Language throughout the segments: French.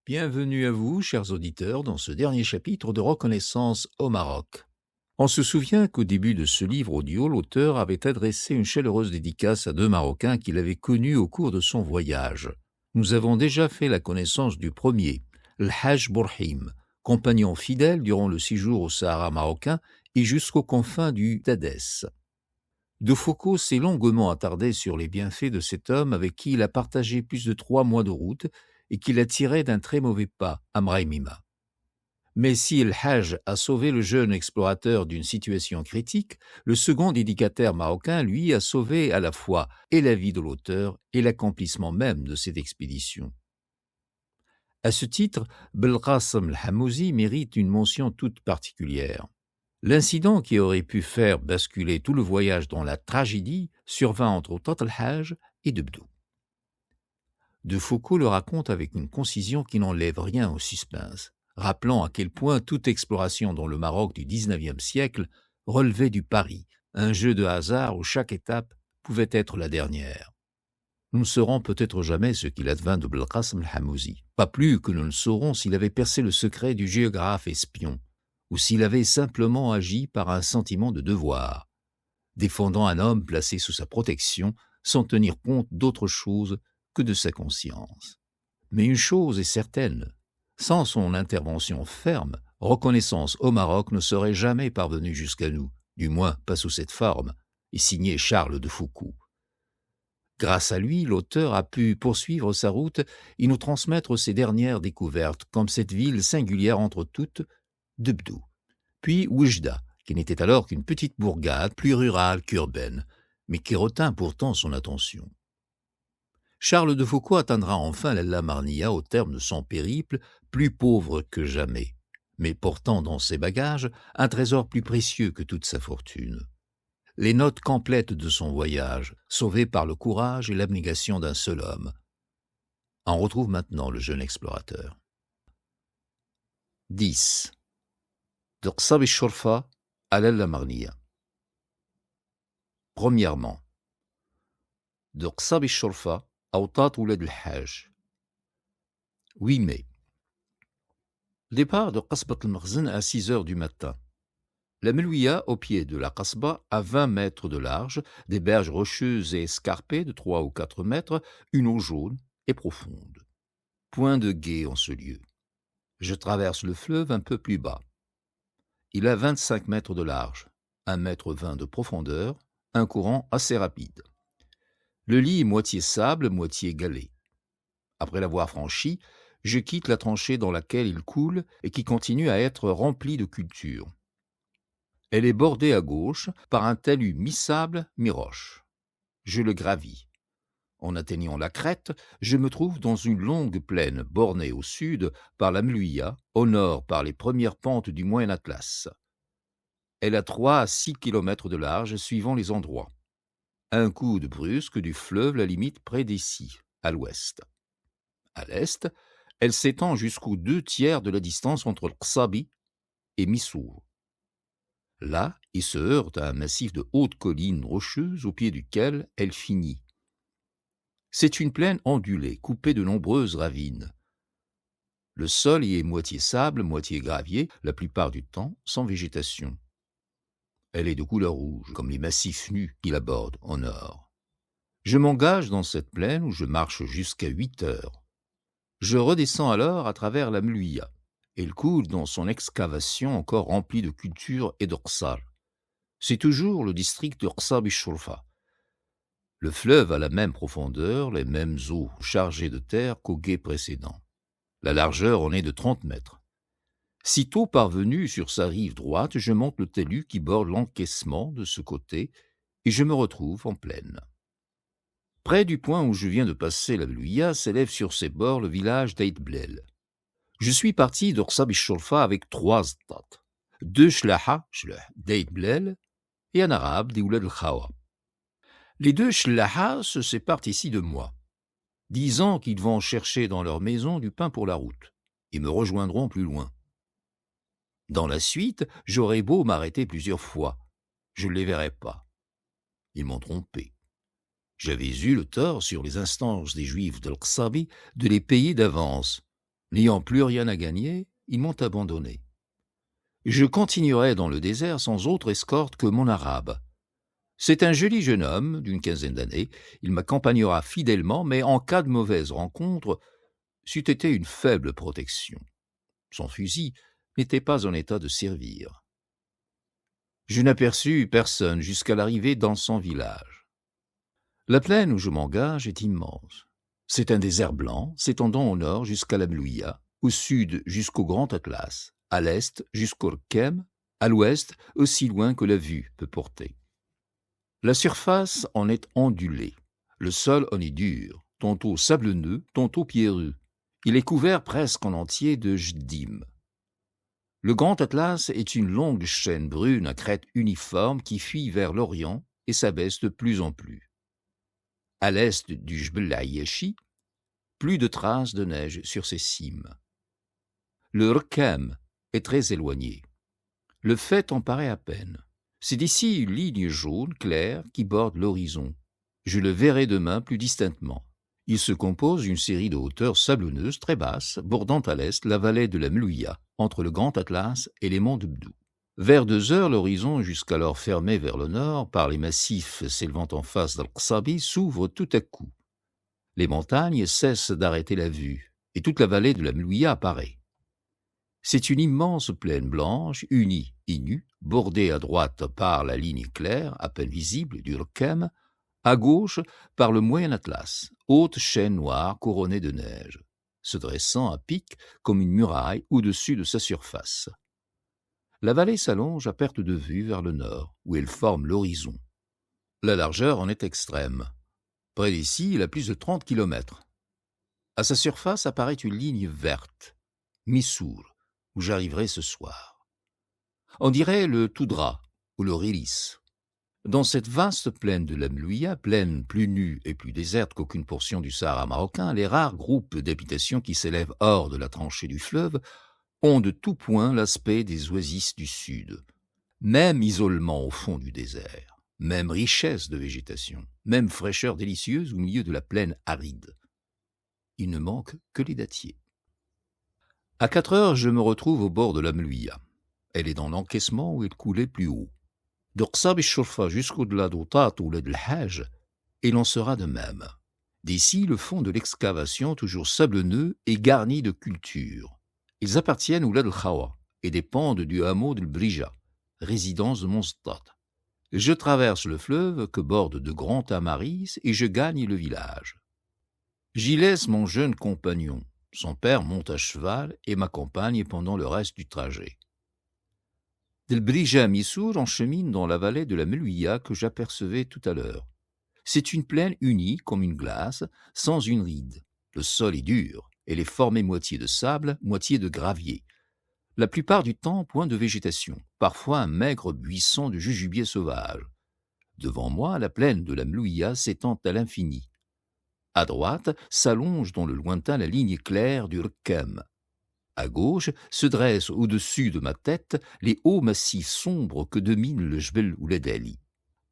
Bienvenue à vous, chers auditeurs, dans ce dernier chapitre de Reconnaissance au Maroc. On se souvient qu'au début de ce livre audio, l'auteur avait adressé une chaleureuse dédicace à 2 Marocains qu'il avait connus au cours de son voyage. Nous avons déjà fait la connaissance du premier, l'Hajj Bourhim, compagnon fidèle durant le séjour au Sahara marocain et jusqu'aux confins du Tadès. De Foucault s'est longuement attardé sur les bienfaits de cet homme avec qui il a partagé plus de 3 mois de route et qu'il a tiré d'un très mauvais pas à Mraïmima. Mais si El Hajj a sauvé le jeune explorateur d'une situation critique, le second dédicataire marocain, lui, a sauvé à la fois et la vie de l'auteur et l'accomplissement même de cette expédition. À ce titre, Belkacem el-Hamouzi mérite une mention toute particulière. L'incident qui aurait pu faire basculer tout le voyage dans la tragédie survint entre Tat el-Hajj et Debdou. De Foucault le raconte avec une concision qui n'enlève rien au suspense, rappelant à quel point toute exploration dans le Maroc du XIXe siècle relevait du pari, un jeu de hasard où chaque étape pouvait être la dernière. Nous ne saurons peut-être jamais ce qu'il advint de Belkacem el-Hamouzi, pas plus que nous ne saurons s'il avait percé le secret du géographe espion, ou s'il avait simplement agi par un sentiment de devoir, défendant un homme placé sous sa protection sans tenir compte d'autre chose que de sa conscience. Mais une chose est certaine, sans son intervention ferme, Reconnaissance au Maroc ne serait jamais parvenue jusqu'à nous, du moins pas sous cette forme, et signé Charles de Foucault. Grâce à lui, l'auteur a pu poursuivre sa route et nous transmettre ses dernières découvertes, comme cette ville singulière entre toutes, Debdou, puis Oujda, qui n'était alors qu'une petite bourgade plus rurale qu'urbaine, mais qui retint pourtant son attention. Charles de Foucault atteindra enfin la Marnia au terme de son périple, plus pauvre que jamais, mais portant dans ses bagages un trésor plus précieux que toute sa fortune. Les notes complètes de son voyage, sauvé par le courage et l'abnégation d'un seul homme. On retrouve maintenant le jeune explorateur. 10. De Qsab el-Shorfa à la Marnia. Premièrement, de Qsab el-Shorfa Awtat Oulad el-Hajj. 8 mai. Départ de Qasbat el-Makhzen à 6 heures du matin. La Melouia, au pied de la Qasba, à 20 mètres de large, des berges rocheuses et escarpées de 3 ou 4 mètres, une eau jaune et profonde. Point de guet en ce lieu. Je traverse le fleuve un peu plus bas. Il a 25 mètres de large, 1,20 mètre de profondeur, un courant assez rapide. Le lit est moitié sable, moitié galets. Après l'avoir franchi, je quitte la tranchée dans laquelle il coule et qui continue à être remplie de cultures. Elle est bordée à gauche par un talus mi-sable, mi-roche. Je le gravis. En atteignant la crête, je me trouve dans une longue plaine bornée au sud par la Melouia, au nord par les premières pentes du Moyen Atlas. Elle a 3 à 6 kilomètres de large suivant les endroits. Un coude brusque du fleuve la limite près d'Essy, à l'ouest. À l'est, elle s'étend jusqu'aux 2/3 de la distance entre le Qsabi et Missour. Là, il se heurte à un massif de hautes collines rocheuses au pied duquel elle finit. C'est une plaine ondulée, coupée de nombreuses ravines. Le sol y est moitié sable, moitié gravier, la plupart du temps sans végétation. Elle est de couleur rouge, comme les massifs nus qui la bordent au nord. Je m'engage dans cette plaine où je marche jusqu'à 8 heures. Je redescends alors à travers la Melouia. Elle coule dans son excavation encore remplie de cultures et de qsar. C'est toujours le district de Qsab el-Shorfa. Le fleuve a la même profondeur, les mêmes eaux chargées de terre qu'au gué précédent. La largeur en est de 30 mètres. Sitôt parvenu sur sa rive droite, je monte le talus qui borde l'encaissement de ce côté et je me retrouve en plaine. Près du point où je viens de passer la Melouia s'élève sur ses bords le village d'Aït Blel. Je suis parti de Qsab el-Shorfa avec 3 ztat, 2 shlaha d'Aït Blel et un arabe d'Oulad el-Khawa. Les 2 shlahas se séparent ici de moi, disant qu'ils vont chercher dans leur maison du pain pour la route et me rejoindront plus loin. Dans la suite, j'aurais beau m'arrêter plusieurs fois, je ne les verrai pas. Ils m'ont trompé. J'avais eu le tort, sur les instances des Juifs de l'Qsabi, de les payer d'avance. N'ayant plus rien à gagner, ils m'ont abandonné. Je continuerai dans le désert sans autre escorte que mon arabe. C'est un joli jeune homme d'une quinzaine d'années. Il m'accompagnera fidèlement, mais en cas de mauvaise rencontre, c'eût été une faible protection. Son fusil n'était pas en état de servir. Je n'aperçus personne jusqu'à l'arrivée dans son village. La plaine où je m'engage est immense. C'est un désert blanc s'étendant au nord jusqu'à la Mlouia, au sud jusqu'au Grand Atlas, à l'est jusqu'au Rkem, à l'ouest aussi loin que la vue peut porter. La surface en est ondulée, le sol en est dur, tantôt sablonneux, tantôt pierreux. Il est couvert presque en entier de jdim. Le Grand Atlas est une longue chaîne brune à crête uniforme qui fuit vers l'Orient et s'abaisse de plus en plus. À l'est du Jbel Ayashi, plus de traces de neige sur ses cimes. Le Rkem est très éloigné. Le fait en paraît à peine. C'est d'ici une ligne jaune claire qui borde l'horizon. Je le verrai demain plus distinctement. Il se compose d'une série de hauteurs sablonneuses très basses, bordant à l'est la vallée de la Mlouia, entre le Grand Atlas et les monts de Bdou. Vers 2 heures, l'horizon, jusqu'alors fermé vers le nord par les massifs s'élevant en face d'Al-Qsabi, s'ouvre tout à coup. Les montagnes cessent d'arrêter la vue, et toute la vallée de la Mlouia apparaît. C'est une immense plaine blanche, unie et nue, bordée à droite par la ligne claire, à peine visible, du Rkem, à gauche par le Moyen Atlas, haute chaîne noire couronnée de neige, se dressant à pic comme une muraille au-dessus de sa surface. La vallée s'allonge à perte de vue vers le nord, où elle forme l'horizon. La largeur en est extrême. Près d'ici, il a plus de 30 kilomètres. À sa surface apparaît une ligne verte, Missour, où j'arriverai ce soir. On dirait le Toudra ou le Rilis. Dans cette vaste plaine de la Mlouia, plaine plus nue et plus déserte qu'aucune portion du Sahara marocain, les rares groupes d'habitations qui s'élèvent hors de la tranchée du fleuve ont de tout point l'aspect des oasis du sud. Même isolement au fond du désert, même richesse de végétation, même fraîcheur délicieuse au milieu de la plaine aride. Il ne manque que les dattiers. À 4 heures, je me retrouve au bord de la Mlouia. Elle est dans l'encaissement où elle coulait plus haut. De Qsab el-Shurfa jusqu'au-delà d'Outat ou de l'Hajj, il en sera de même. D'ici, le fond de l'excavation, toujours sablonneux, est garni de cultures. Ils appartiennent au Lad el-Khawa et dépendent du hameau de Brija, résidence de Monstat. Je traverse le fleuve que bordent de grands tamaris et je gagne le village. J'y laisse mon jeune compagnon. Son père monte à cheval et m'accompagne pendant le reste du trajet. Del Brija à Missour, on chemine dans la vallée de la Mlouia que j'apercevais tout à l'heure. C'est une plaine unie comme une glace, sans une ride. Le sol est dur, elle est formée moitié de sable, moitié de gravier. La plupart du temps, point de végétation, parfois un maigre buisson de jujubier sauvage. Devant moi, la plaine de la Mlouia s'étend à l'infini. À droite s'allonge dans le lointain la ligne claire du Rkem. À gauche se dressent au-dessus de ma tête les hauts massifs sombres que domine le Jbel Ouledali.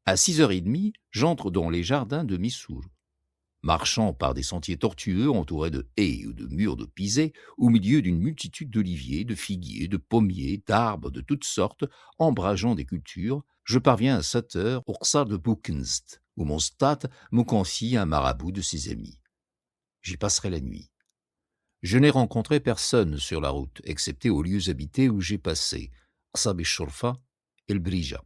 À 6h30, j'entre dans les jardins de Missour. Marchant par des sentiers tortueux entourés de haies ou de murs de pisé, au milieu d'une multitude d'oliviers, de figuiers, de pommiers, d'arbres de toutes sortes, embrageant des cultures, je parviens à 7 heures au Qsar de Boukenst, où mon stade me confie un marabout de ses amis. J'y passerai la nuit. Je n'ai rencontré personne sur la route, excepté aux lieux habités où j'ai passé, Qsab el-Shurfa et el Brija.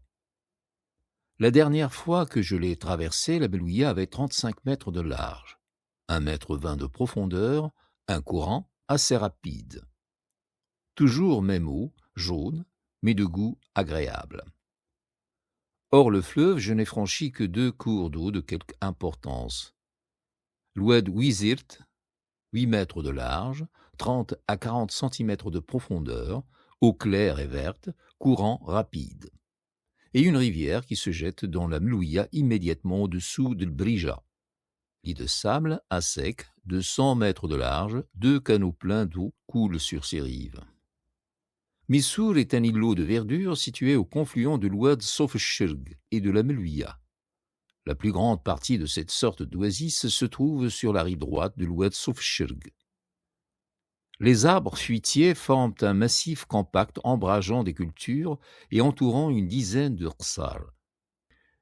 La dernière fois que je l'ai traversée, la Mlouia avait 35 mètres de large, 1,20 m de profondeur, un courant assez rapide. Toujours même eau, jaune, mais de goût agréable. Hors le fleuve, je n'ai franchi que 2 cours d'eau de quelque importance. L'oued Ouizirt, 8 mètres de large, 30 à 40 centimètres de profondeur, eau claire et verte, courant rapide. Et une rivière qui se jette dans la Mlouia immédiatement au-dessous de Brija. Lit de sable à sec, de 100 mètres de large, 2 canaux pleins d'eau coulent sur ses rives. Missour est un îlot de verdure situé au confluent de l'oued Sof-Shirg et de la Mlouia. La plus grande partie de cette sorte d'oasis se trouve sur la rive droite de l'oued Sof-Shirg. Les arbres fruitiers forment un massif compact ombrageant des cultures et entourant une dizaine de rsal.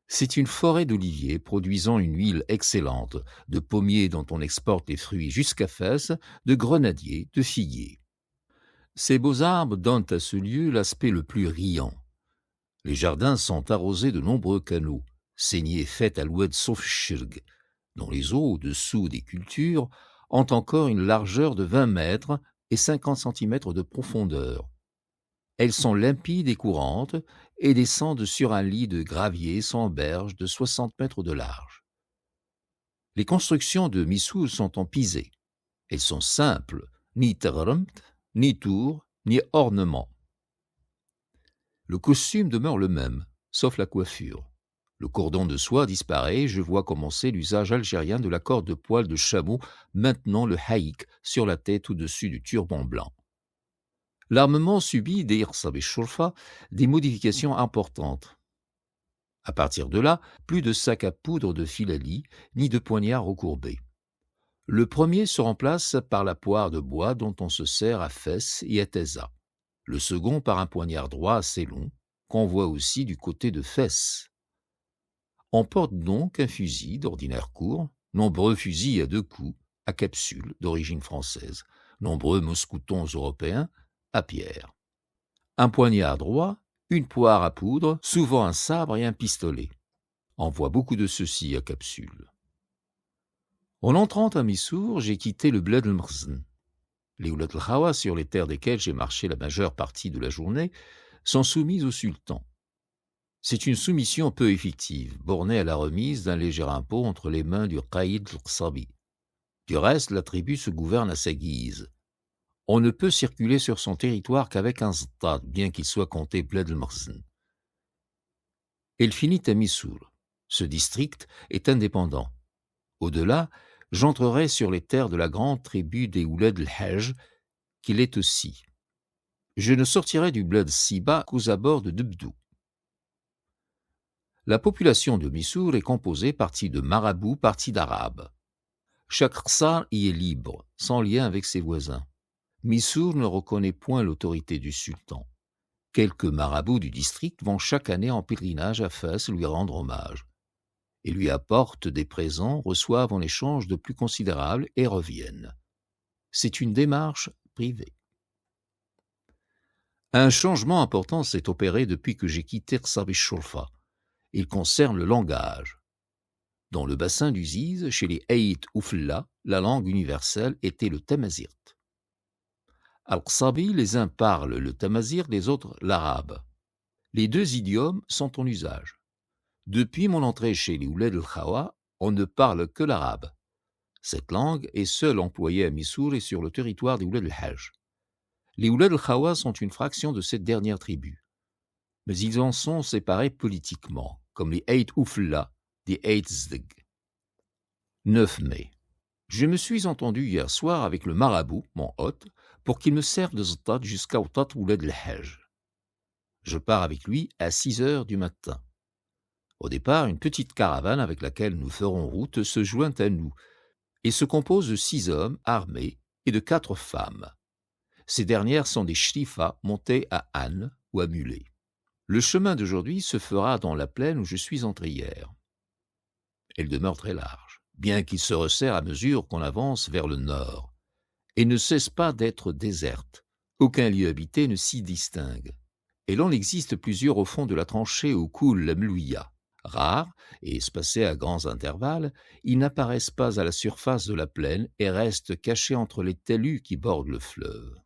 C'est une forêt d'oliviers produisant une huile excellente, de pommiers dont on exporte les fruits jusqu'à Fès, de grenadiers, de figuiers. Ces beaux arbres donnent à ce lieu l'aspect le plus riant. Les jardins sont arrosés de nombreux canaux, saignés faits à l'oued Sofshirg, dont les eaux au-dessous des cultures ont encore une largeur de 20 mètres et 50 centimètres de profondeur. Elles sont limpides et courantes et descendent sur un lit de gravier sans berge de 60 mètres de large. Les constructions de Missoul sont en pisé. Elles sont simples, ni terremt, ni tour, ni ornement. Le costume demeure le même, sauf la coiffure. Le cordon de soie disparaît et je vois commencer l'usage algérien de la corde de poil de chameau, maintenant le haïk, sur la tête au-dessus du turban blanc. L'armement subit des Irsab et Shurfa des modifications importantes. À partir de là, plus de sacs à poudre de filali, ni de poignards recourbés. Le premier se remplace par la poire de bois dont on se sert à Fès et à Teza. Le second par un poignard droit assez long, qu'on voit aussi du côté de Fès. On porte donc un fusil d'ordinaire court, nombreux fusils à 2 coups, à capsule d'origine française, nombreux mousquetons européens, à pierre. Un poignard droit, une poire à poudre, souvent un sabre et un pistolet. On voit beaucoup de ceux-ci à capsule. En entrant à Missour, j'ai quitté le Bled el-Mrzn. Les Oulad el-Khawa, sur les terres desquelles j'ai marché la majeure partie de la journée, sont soumises au sultan. C'est une soumission peu effective, bornée à la remise d'un léger impôt entre les mains du Qaïd el-Qsabi. Du reste, la tribu se gouverne à sa guise. On ne peut circuler sur son territoire qu'avec un ztad, bien qu'il soit compté Bled el-Mrzn. Elle finit à Missour. Ce district est indépendant. Au-delà, j'entrerai sur les terres de la grande tribu des Ouled el-Hajj, qui l'est aussi. Je ne sortirai du Bled Siba qu'aux abords de Debdou. La population de Missour est composée partie de marabouts, partie d'arabes. Chaque rsar y est libre, sans lien avec ses voisins. Missour ne reconnaît point l'autorité du sultan. Quelques marabouts du district vont chaque année en pèlerinage à Fès lui rendre hommage. Ils lui apportent des présents, reçoivent en échange de plus considérables et reviennent. C'est une démarche privée. Un changement important s'est opéré depuis que j'ai quitté Rsab el-Shurfa. Il concerne le langage. Dans le bassin du Ziz, chez les Haït Oufla, la langue universelle était le tamazirt. Al-Qsabi, les uns parlent le tamazirt, les autres l'arabe. Les deux idiomes sont en usage. Depuis mon entrée chez les Ouled el-Khawa, on ne parle que l'arabe. Cette langue est seule employée à Missour et sur le territoire des Ouled el-Hajj. Les Ouled el-Khawa sont une fraction de cette dernière tribu. Mais ils en sont séparés politiquement, comme les Haït Oufla des Haït Zdeg. 9 mai. Je me suis entendu hier soir avec le marabout, mon hôte, pour qu'il me serve de ztad jusqu'à Outat Ouled el-Hajj. Je pars avec lui à 6 heures du matin. Au départ, une petite caravane avec laquelle nous ferons route se joint à nous et se compose de 6 hommes armés et de 4 femmes. Ces dernières sont des shrifas montés à âne ou à mulet. Le chemin d'aujourd'hui se fera dans la plaine où je suis entré hier. Elle demeure très large, bien qu'il se resserre à mesure qu'on avance vers le nord, et ne cesse pas d'être déserte. Aucun lieu habité ne s'y distingue. Et l'on existe plusieurs au fond de la tranchée où coule la Mlouia. Rares et espacés à grands intervalles, ils n'apparaissent pas à la surface de la plaine et restent cachés entre les talus qui bordent le fleuve.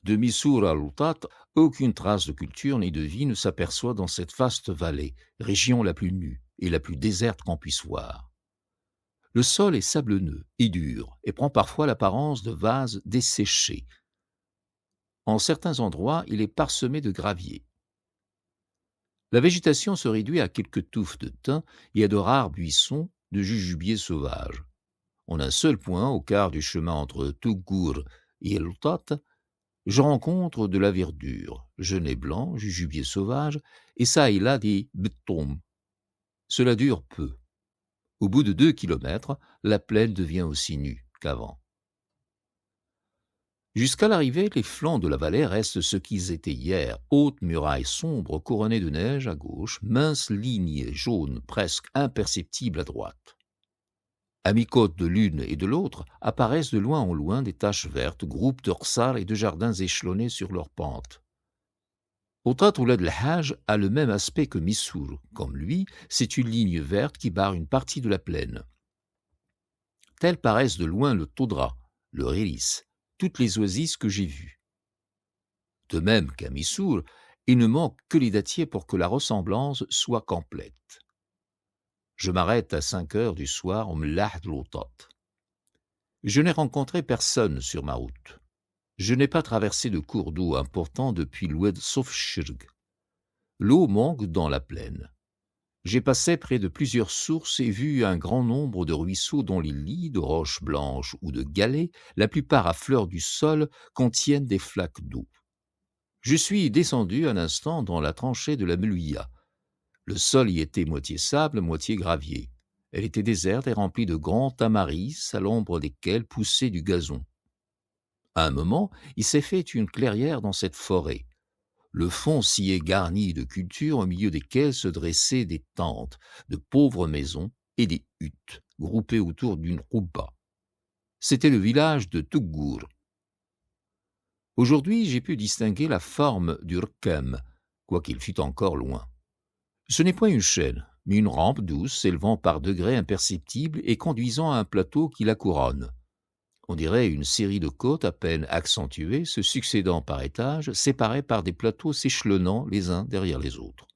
De Missour à Loutat, aucune trace de culture ni de vie ne s'aperçoit dans cette vaste vallée, région la plus nue et la plus déserte qu'on puisse voir. Le sol est sablonneux et dur et prend parfois l'apparence de vases desséchés. En certains endroits, il est parsemé de graviers. La végétation se réduit à quelques touffes de thym et à de rares buissons de jujubiers sauvages. En un seul point, au quart du chemin entre Tougour et Loutat, je rencontre de la verdure, genêts blancs, jujubiers sauvages, et ça et là des betombes. Cela dure peu. Au bout de 2 kilomètres, la plaine devient aussi nue qu'avant. Jusqu'à l'arrivée, les flancs de la vallée restent ce qu'ils étaient hier, hautes murailles sombres couronnées de neige à gauche, minces lignes jaunes presque imperceptibles à droite. À mi-côte de l'une et de l'autre apparaissent de loin en loin des taches vertes, groupes de rsar et de jardins échelonnés sur leurs pentes. Otat Ouled el-Hajj a le même aspect que Missour. Comme lui, c'est une ligne verte qui barre une partie de la plaine. Tels paraissent de loin le Todra, le Rélis, toutes les oasis que j'ai vues. De même qu'à Missour, il ne manque que les dattiers pour que la ressemblance soit complète. Je m'arrête à 5 heures du soir au Mlah de l'Otat. Je n'ai rencontré personne sur ma route. Je n'ai pas traversé de cours d'eau important depuis l'Oued Sofshirg. L'eau manque dans la plaine. J'ai passé près de plusieurs sources et vu un grand nombre de ruisseaux dont les lits de roches blanches ou de galets, la plupart à fleur du sol, contiennent des flaques d'eau. Je suis descendu un instant dans la tranchée de la Melouia. Le sol y était moitié sable, moitié gravier. Elle était déserte et remplie de grands tamaris à l'ombre desquels poussait du gazon. À un moment, il s'est fait une clairière dans cette forêt. Le fond s'y est garni de cultures au milieu desquelles se dressaient des tentes, de pauvres maisons et des huttes, groupées autour d'une rouba. C'était le village de Tuggur. Aujourd'hui, j'ai pu distinguer la forme du Rkem, quoiqu'il fût encore loin. Ce n'est point une chaîne, mais une rampe douce s'élevant par degrés imperceptibles et conduisant à un plateau qui la couronne. On dirait une série de côtes à peine accentuées, se succédant par étages, séparées par des plateaux s'échelonnant les uns derrière les autres.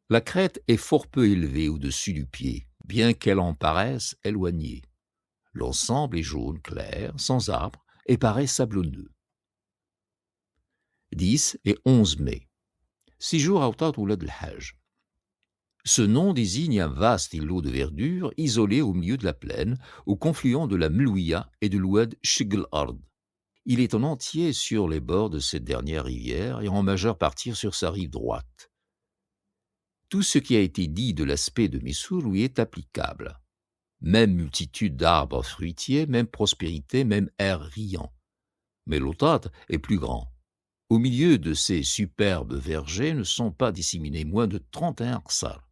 La crête est fort peu élevée au-dessus du pied, bien qu'elle en paraisse éloignée. L'ensemble est jaune clair, sans arbre, et paraît sablonneux. 10 et 11 mai. 6 jours à Otat Ouled el-Hajj. Ce nom désigne un vaste îlot de verdure isolé au milieu de la plaine, au confluent de la Melouia et de l'Oued Shigl-Ard. Il est en entier sur les bords de cette dernière rivière et en majeure partie sur sa rive droite. Tout ce qui a été dit de l'aspect de Missour lui est applicable. Même multitude d'arbres fruitiers, même prospérité, même air riant. Mais l'Otat est plus grand. Au milieu de ces superbes vergers ne sont pas disséminés moins de 31 rsar.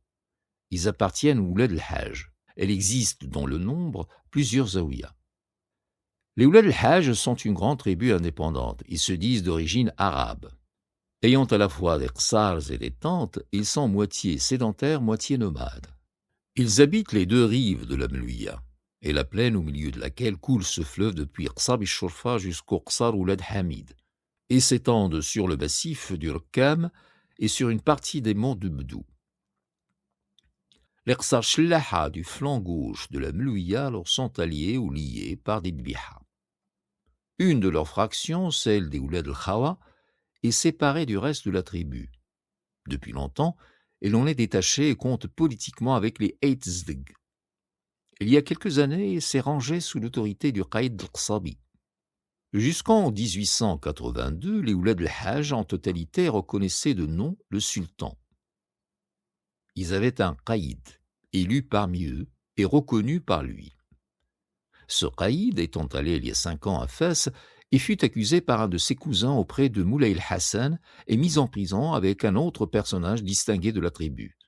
Ils appartiennent au Ouled el-Hajj. Elle existe dans le nombre plusieurs zaouïas. Les Ouled el-Hajj sont une grande tribu indépendante. Ils se disent d'origine arabe. Ayant à la fois des ksars et des tentes, ils sont moitié sédentaires, moitié nomades. Ils habitent les deux rives de la Melouia et la plaine au milieu de laquelle coule ce fleuve depuis Ksar al-Shurfa jusqu'au Ksar Ouled Hamid et s'étendent sur le massif du Rkam et sur une partie des monts de Bdou. Les Ksar Shlaha du flanc gauche de la Melouia leur sont alliés ou liés par des Dbiha. Une de leurs fractions, celle des Ouled el-Khawa, est séparée du reste de la tribu. Depuis longtemps, elle en est détachée et compte politiquement avec les Eitzdg. Il y a quelques années, elle s'est rangée sous l'autorité du Qaïd al-Qsabi. Jusqu'en 1882, les Ouled el-Hajj en totalité reconnaissaient de nom le sultan. Ils avaient un Qaïd, élu parmi eux et reconnu par lui. Ce Qaïd, étant allé il y a 5 ans à Fès, il fut accusé par un de ses cousins auprès de Moulay el-Hassan et mis en prison avec un autre personnage distingué de la tribu.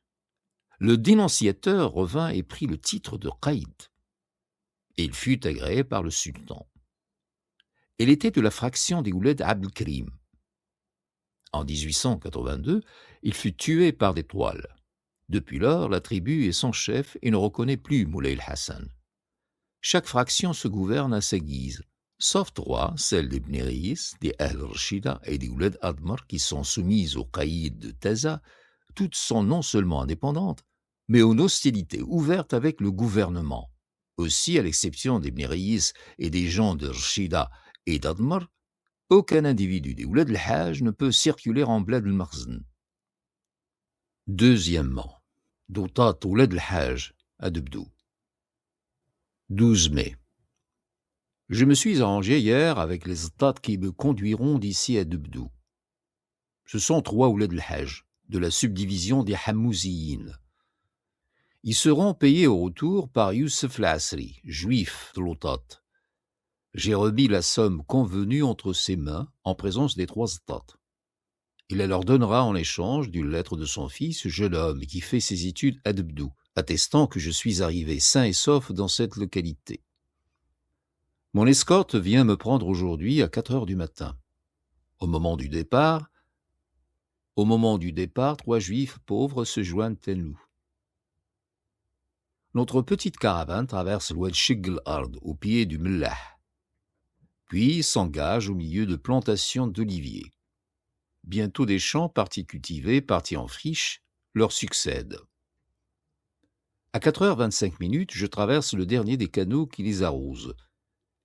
Le dénonciateur revint et prit le titre de Qaïd. Il fut agréé par le sultan. Elle était de la fraction des Ouled Abdelkrim. En 1882, il fut tué par des toiles. Depuis lors, la tribu est sans chef et ne reconnaît plus Moulay el-Hassan. Chaque fraction se gouverne à sa guise, sauf 3, celles des Bnéris, des Al-Rashida et des Ouled Admar qui sont soumises au Qaïd de Taza. Toutes sont non seulement indépendantes, mais en hostilité ouverte avec le gouvernement. Aussi, à l'exception des Bnéris et des gens de Rashida et d'Admar, aucun individu des Ouled el-Hajj ne peut circuler en Bled el-Makhzen. Deuxièmement, d'Otat Ouled el-Hajj à Debdou. 12 mai. Je me suis arrangé hier avec les Ztat qui me conduiront d'ici à Debdou. Ce sont 3 Ouled el-Hajj, de la subdivision des Hammouziyin. Ils seront payés au retour par Youssef Lasri, juif de l'Otat. J'ai remis la somme convenue entre ses mains en présence des 3 Stats. Il la leur donnera en échange d'une lettre de son fils, jeune homme qui fait ses études à Debdou, attestant que je suis arrivé sain et sauf dans cette localité. Mon escorte vient me prendre aujourd'hui à 4 heures du matin. Au moment du départ, 3 Juifs pauvres se joignent à nous. Notre petite caravane traverse l'oued Shigl Ard, au pied du Mellah, puis s'engage au milieu de plantations d'oliviers. Bientôt des champs partis cultivés, partis en friche, leur succèdent. À 4h25, je traverse le dernier des canaux qui les arrosent,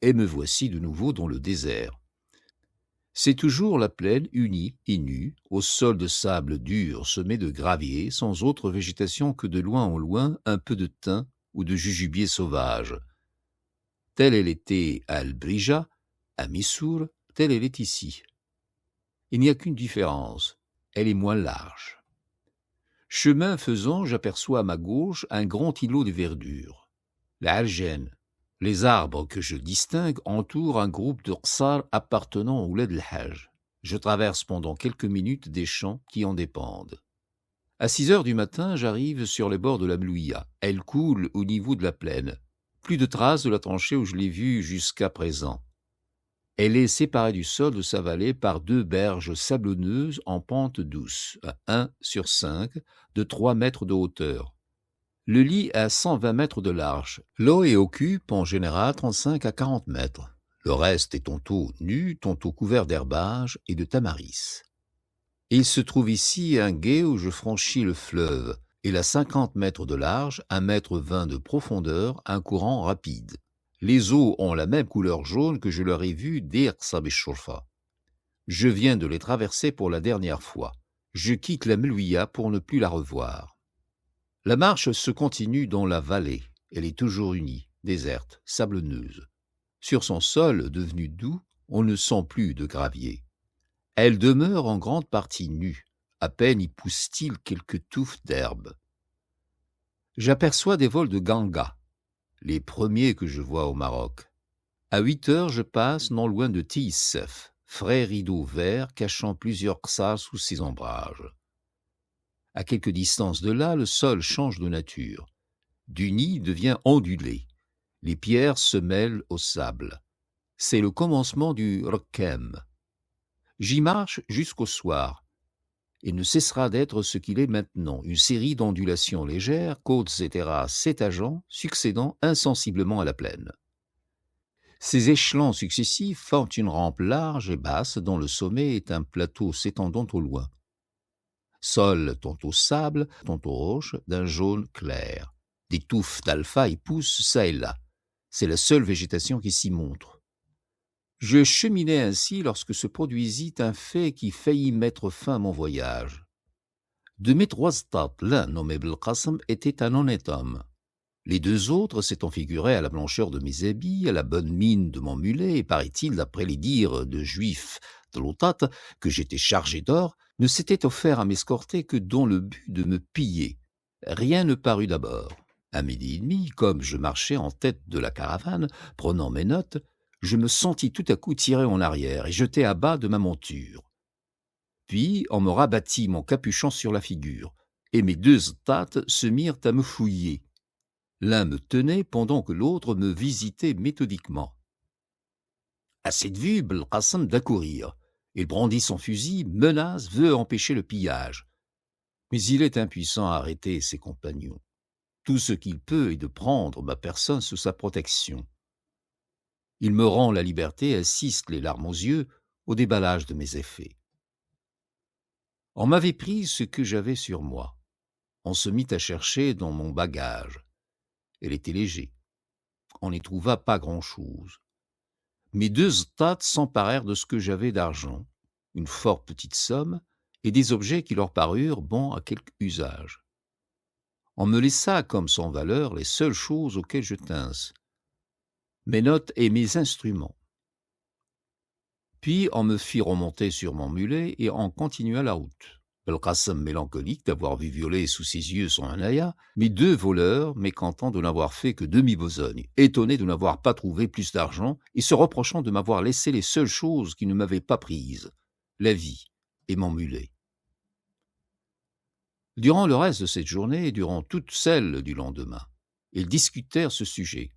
et me voici de nouveau dans le désert. C'est toujours la plaine unie et nue, au sol de sable dur semé de gravier, sans autre végétation que de loin en loin un peu de thym ou de jujubier sauvage. Telle elle était à Al-Brija, à Missour, telle elle est ici. Il n'y a qu'une différence, elle est moins large. Chemin faisant, j'aperçois à ma gauche un grand îlot de verdure. La Algène. Les arbres que je distingue entourent un groupe de ksar appartenant au Ouled el-Hajj. Je traverse pendant quelques minutes des champs qui en dépendent. À 6 heures du matin, j'arrive sur les bords de la Mlouia. Elle coule au niveau de la plaine. Plus de traces de la tranchée où je l'ai vue jusqu'à présent. Elle est séparée du sol de sa vallée par 2 berges sablonneuses en pente douce, à 1/5, de 3 mètres de hauteur. Le lit a 120 mètres de large. L'eau y occupe en général 35 à 40 mètres. Le reste est tantôt nu, tantôt couvert d'herbage et de tamaris. Il se trouve ici un gué où je franchis le fleuve. Il a 50 mètres de large, 1,20 m de profondeur, un courant rapide. Les eaux ont la même couleur jaune que je leur ai vu dès Aqsab el-Shorfa. Je viens de les traverser pour la dernière fois. Je quitte la Mlouia pour ne plus la revoir. La marche se continue dans la vallée. Elle est toujours unie, déserte, sablonneuse. Sur son sol, devenu doux, on ne sent plus de gravier. Elle demeure en grande partie nue. À peine y pousse-t-il quelques touffes d'herbe. J'aperçois des vols de ganga, les premiers que je vois au Maroc. À 8 heures, je passe non loin de Tissef, frais rideau vert cachant plusieurs ksas sous ses ombrages. À quelque distance de là, le sol change de nature. Du nid devient ondulé. Les pierres se mêlent au sable. C'est le commencement du Rkem. J'y marche jusqu'au soir. Il ne cessera d'être ce qu'il est maintenant, une série d'ondulations légères, côtes et terrasses s'étageant, succédant insensiblement à la plaine. Ces échelons successifs forment une rampe large et basse dont le sommet est un plateau s'étendant au loin. Sol tantôt sable, tantôt roche, d'un jaune clair. Des touffes d'alpha y poussent çà et là. C'est la seule végétation qui s'y montre. Je cheminais ainsi lorsque se produisit un fait qui faillit mettre fin à mon voyage. De mes 3 stats, l'un, nommé Belkacem, était un honnête homme. Les 2 autres s'étant figurés à la blancheur de mes habits, à la bonne mine de mon mulet, et paraît-il, d'après les dires de juifs de l'Otat, que j'étais chargé d'or, ne s'étaient offerts à m'escorter que dans le but de me piller. Rien ne parut d'abord. À 12h30, comme je marchais en tête de la caravane, prenant mes notes, je me sentis tout à coup tiré en arrière et jeté à bas de ma monture. Puis on me rabattit mon capuchon sur la figure, et mes 2 stats se mirent à me fouiller. L'un me tenait pendant que l'autre me visitait méthodiquement. À cette vue, Belkacem d'accourir. Il brandit son fusil, menace, veut empêcher le pillage. Mais il est impuissant à arrêter ses compagnons. Tout ce qu'il peut est de prendre ma personne sous sa protection. Il me rend la liberté et assiste, les larmes aux yeux, au déballage de mes effets. On m'avait pris ce que j'avais sur moi. On se mit à chercher dans mon bagage. Elle était léger. On n'y trouva pas grand-chose. Mes 2 stats s'emparèrent de ce que j'avais d'argent, une fort petite somme, et des objets qui leur parurent bons à quelque usage. On me laissa comme sans valeur les seules choses auxquelles je tinsse, mes notes et mes instruments. Puis on me fit remonter sur mon mulet et on continua la route. Belkacem mélancolique d'avoir vu violer sous ses yeux son anaya, mais 2 voleurs, mécontents de n'avoir fait que demi-besogne, étonnés de n'avoir pas trouvé plus d'argent et se reprochant de m'avoir laissé les seules choses qui ne m'avaient pas prise, la vie et mon mulet. Durant le reste de cette journée et durant toute celle du lendemain, ils discutèrent ce sujet,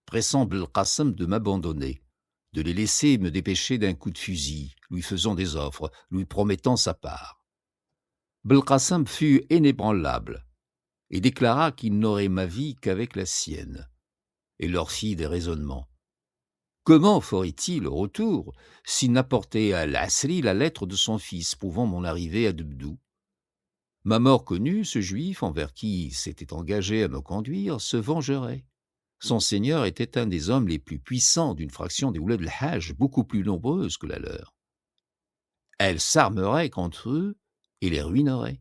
pressant Belkacem de m'abandonner, de les laisser me dépêcher d'un coup de fusil, lui faisant des offres, lui promettant sa part. Belkacem fut inébranlable et déclara qu'il n'aurait ma vie qu'avec la sienne, et leur fit des raisonnements. Comment ferait-il au retour s'il n'apportait à l'Asri la lettre de son fils prouvant mon arrivée à Debdou? Ma mort connue, ce juif envers qui il s'était engagé à me conduire se vengerait. Son seigneur était un des hommes les plus puissants d'une fraction des Ouled el-Hajj, beaucoup plus nombreuse que la leur. Elle s'armerait contre eux et les ruinerait.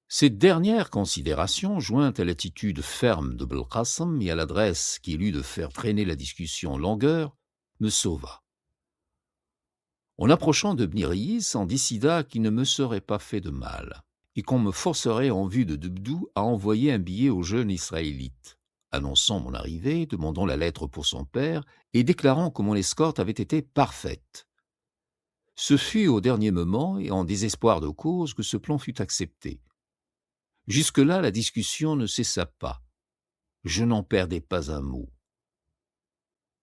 Cette dernière considération, jointe à l'attitude ferme de Belkacem et à l'adresse qu'il eut de faire traîner la discussion en longueur, me sauva. En approchant de Bniriz, on décida qu'il ne me serait pas fait de mal et qu'on me forcerait en vue de Debdou à envoyer un billet au jeune Israélite, annonçant mon arrivée, demandant la lettre pour son père et déclarant que mon escorte avait été parfaite. Ce fut au dernier moment et en désespoir de cause que ce plan fut accepté. Jusque-là, la discussion ne cessa pas. Je n'en perdais pas un mot.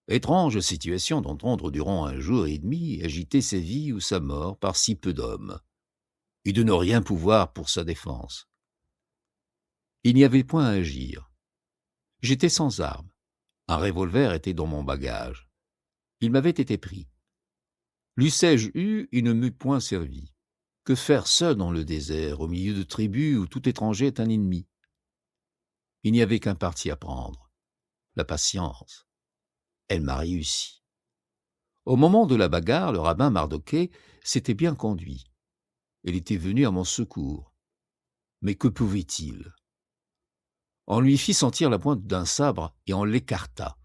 Étrange situation d'entendre durant 1 jour et demi agiter sa vie ou sa mort par si peu d'hommes, et de ne rien pouvoir pour sa défense. Il n'y avait point à agir. J'étais sans armes. Un revolver était dans mon bagage. Il m'avait été pris. L'eussé-je eu, il ne m'eût point servi. Que faire seul dans le désert, au milieu de tribus où tout étranger est un ennemi? Il n'y avait qu'un parti à prendre, la patience. Elle m'a réussi. Au moment de la bagarre, le rabbin Mardoché s'était bien conduit. Il était venu à mon secours. Mais que pouvait-il? On lui fit sentir la pointe d'un sabre et on l'écarta.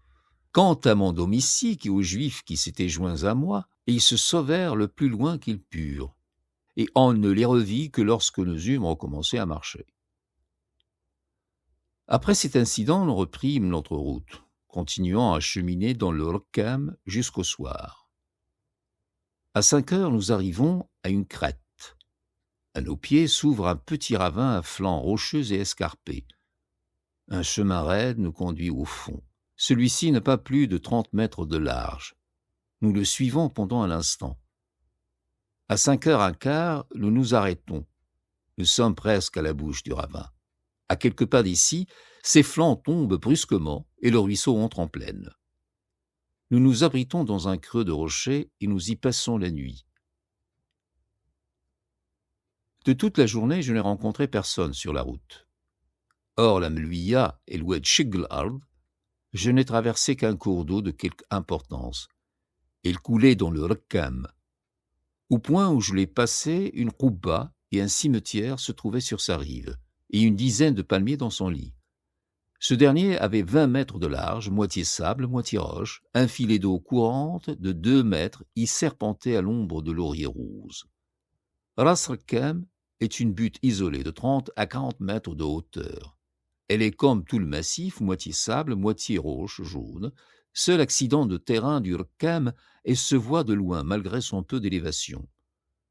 Quant à mon domestique et aux Juifs qui s'étaient joints à moi, ils se sauvèrent le plus loin qu'ils purent, et on ne les revit que lorsque nous eûmes recommencé à marcher. Après cet incident, nous reprîmes notre route, continuant à cheminer dans le Rokham jusqu'au soir. À 5 heures, nous arrivons à une crête. À nos pieds s'ouvre un petit ravin à flancs rocheux et escarpés. Un chemin raide nous conduit au fond. Celui-ci n'a pas plus de 30 mètres de large. Nous le suivons pendant un instant. À 5h15, nous nous arrêtons. Nous sommes presque à la bouche du ravin. À quelques pas d'ici, ses flancs tombent brusquement et le ruisseau entre en plaine. Nous nous abritons dans un creux de rocher et nous y passons la nuit. De toute la journée, je n'ai rencontré personne sur la route. Hors la Melouia et l'oued Shigl-Ard, je n'ai traversé qu'un cours d'eau de quelque importance. Il coulait dans le Rokham. Au point où je l'ai passé, une rouba et un cimetière se trouvaient sur sa rive, et une dizaine de palmiers dans son lit. Ce dernier avait 20 mètres de large, moitié sable, moitié roche. Un filet d'eau courante de 2 mètres y serpentait à l'ombre de lauriers roses. Ras Rokham est une butte isolée de 30 à 40 mètres de hauteur. Elle est comme tout le massif, moitié sable, moitié roche jaune. Seul accident de terrain du Rokham et se voit de loin malgré son peu d'élévation.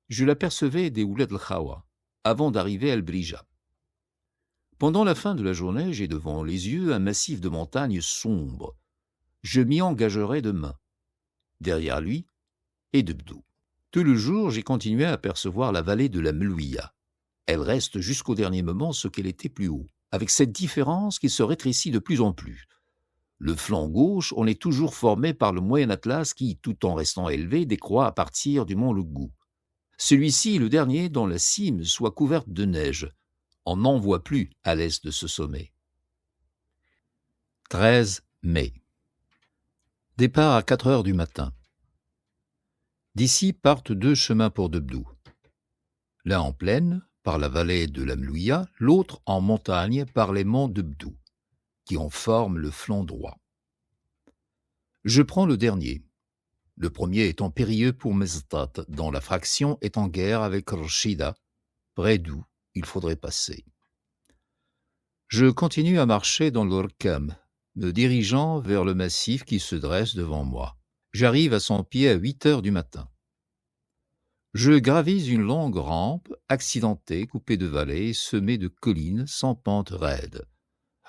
Je l'apercevais des Ouled el-Khawa, avant d'arriver à El-Brija. Pendant la fin de la journée, j'ai devant les yeux un massif de montagnes sombres. Je m'y engagerai demain. Derrière lui, et Debdou. Tout le jour, j'ai continué à apercevoir la vallée de la Melouia. Elle reste jusqu'au dernier moment ce qu'elle était plus haut, avec cette différence qu'il se rétrécit de plus en plus. Le flanc gauche, on est toujours formé par le Moyen Atlas qui, tout en restant élevé, décroît à partir du mont Lugou. Celui-ci est le dernier dont la cime soit couverte de neige. On n'en voit plus à l'est de ce sommet. 13 mai. Départ à 4 heures du matin. D'ici partent 2 chemins pour Debdou. L'un en plaine, par la vallée de la Melouia, l'autre en montagne par les monts Debdou, qui en forment le flanc droit. Je prends le dernier. Le premier étant périlleux pour Meztat, dont la fraction est en guerre avec Rchida, près d'où il faudrait passer. Je continue à marcher dans l'Orkham, me dirigeant vers le massif qui se dresse devant moi. J'arrive à son pied à 8 heures du matin. Je gravise une longue rampe, accidentée, coupée de vallées, semée de collines sans pente raide.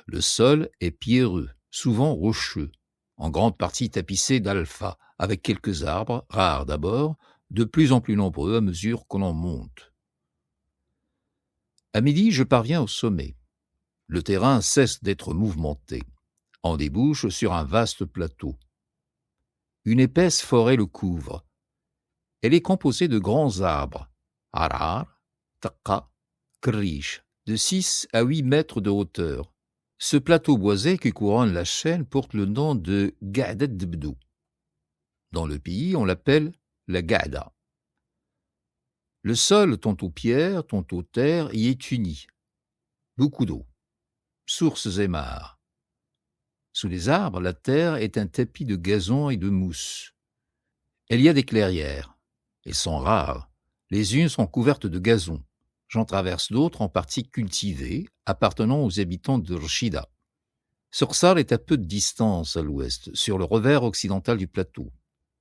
Le sol est pierreux, souvent rocheux, en grande partie tapissé d'alpha, avec quelques arbres, rares d'abord, de plus en plus nombreux à mesure que l'on monte. À midi, je parviens au sommet. Le terrain cesse d'être mouvementé. On débouche sur un vaste plateau. Une épaisse forêt le couvre. Elle est composée de grands arbres, arar, taqa, krish, de 6 à 8 mètres de hauteur. Ce plateau boisé qui couronne la chaîne porte le nom de Ga'dat Debdou. Dans le pays, on l'appelle la Ga'da. Le sol, tantôt pierre, tantôt terre, y est uni. Beaucoup d'eau, sources et mares. Sous les arbres, la terre est un tapis de gazon et de mousse. Il y a des clairières. Elles sont rares. Les unes sont couvertes de gazon. J'en traverse d'autres en partie cultivées, appartenant aux habitants de Rchida. Sorsar est à peu de distance à l'ouest, sur le revers occidental du plateau.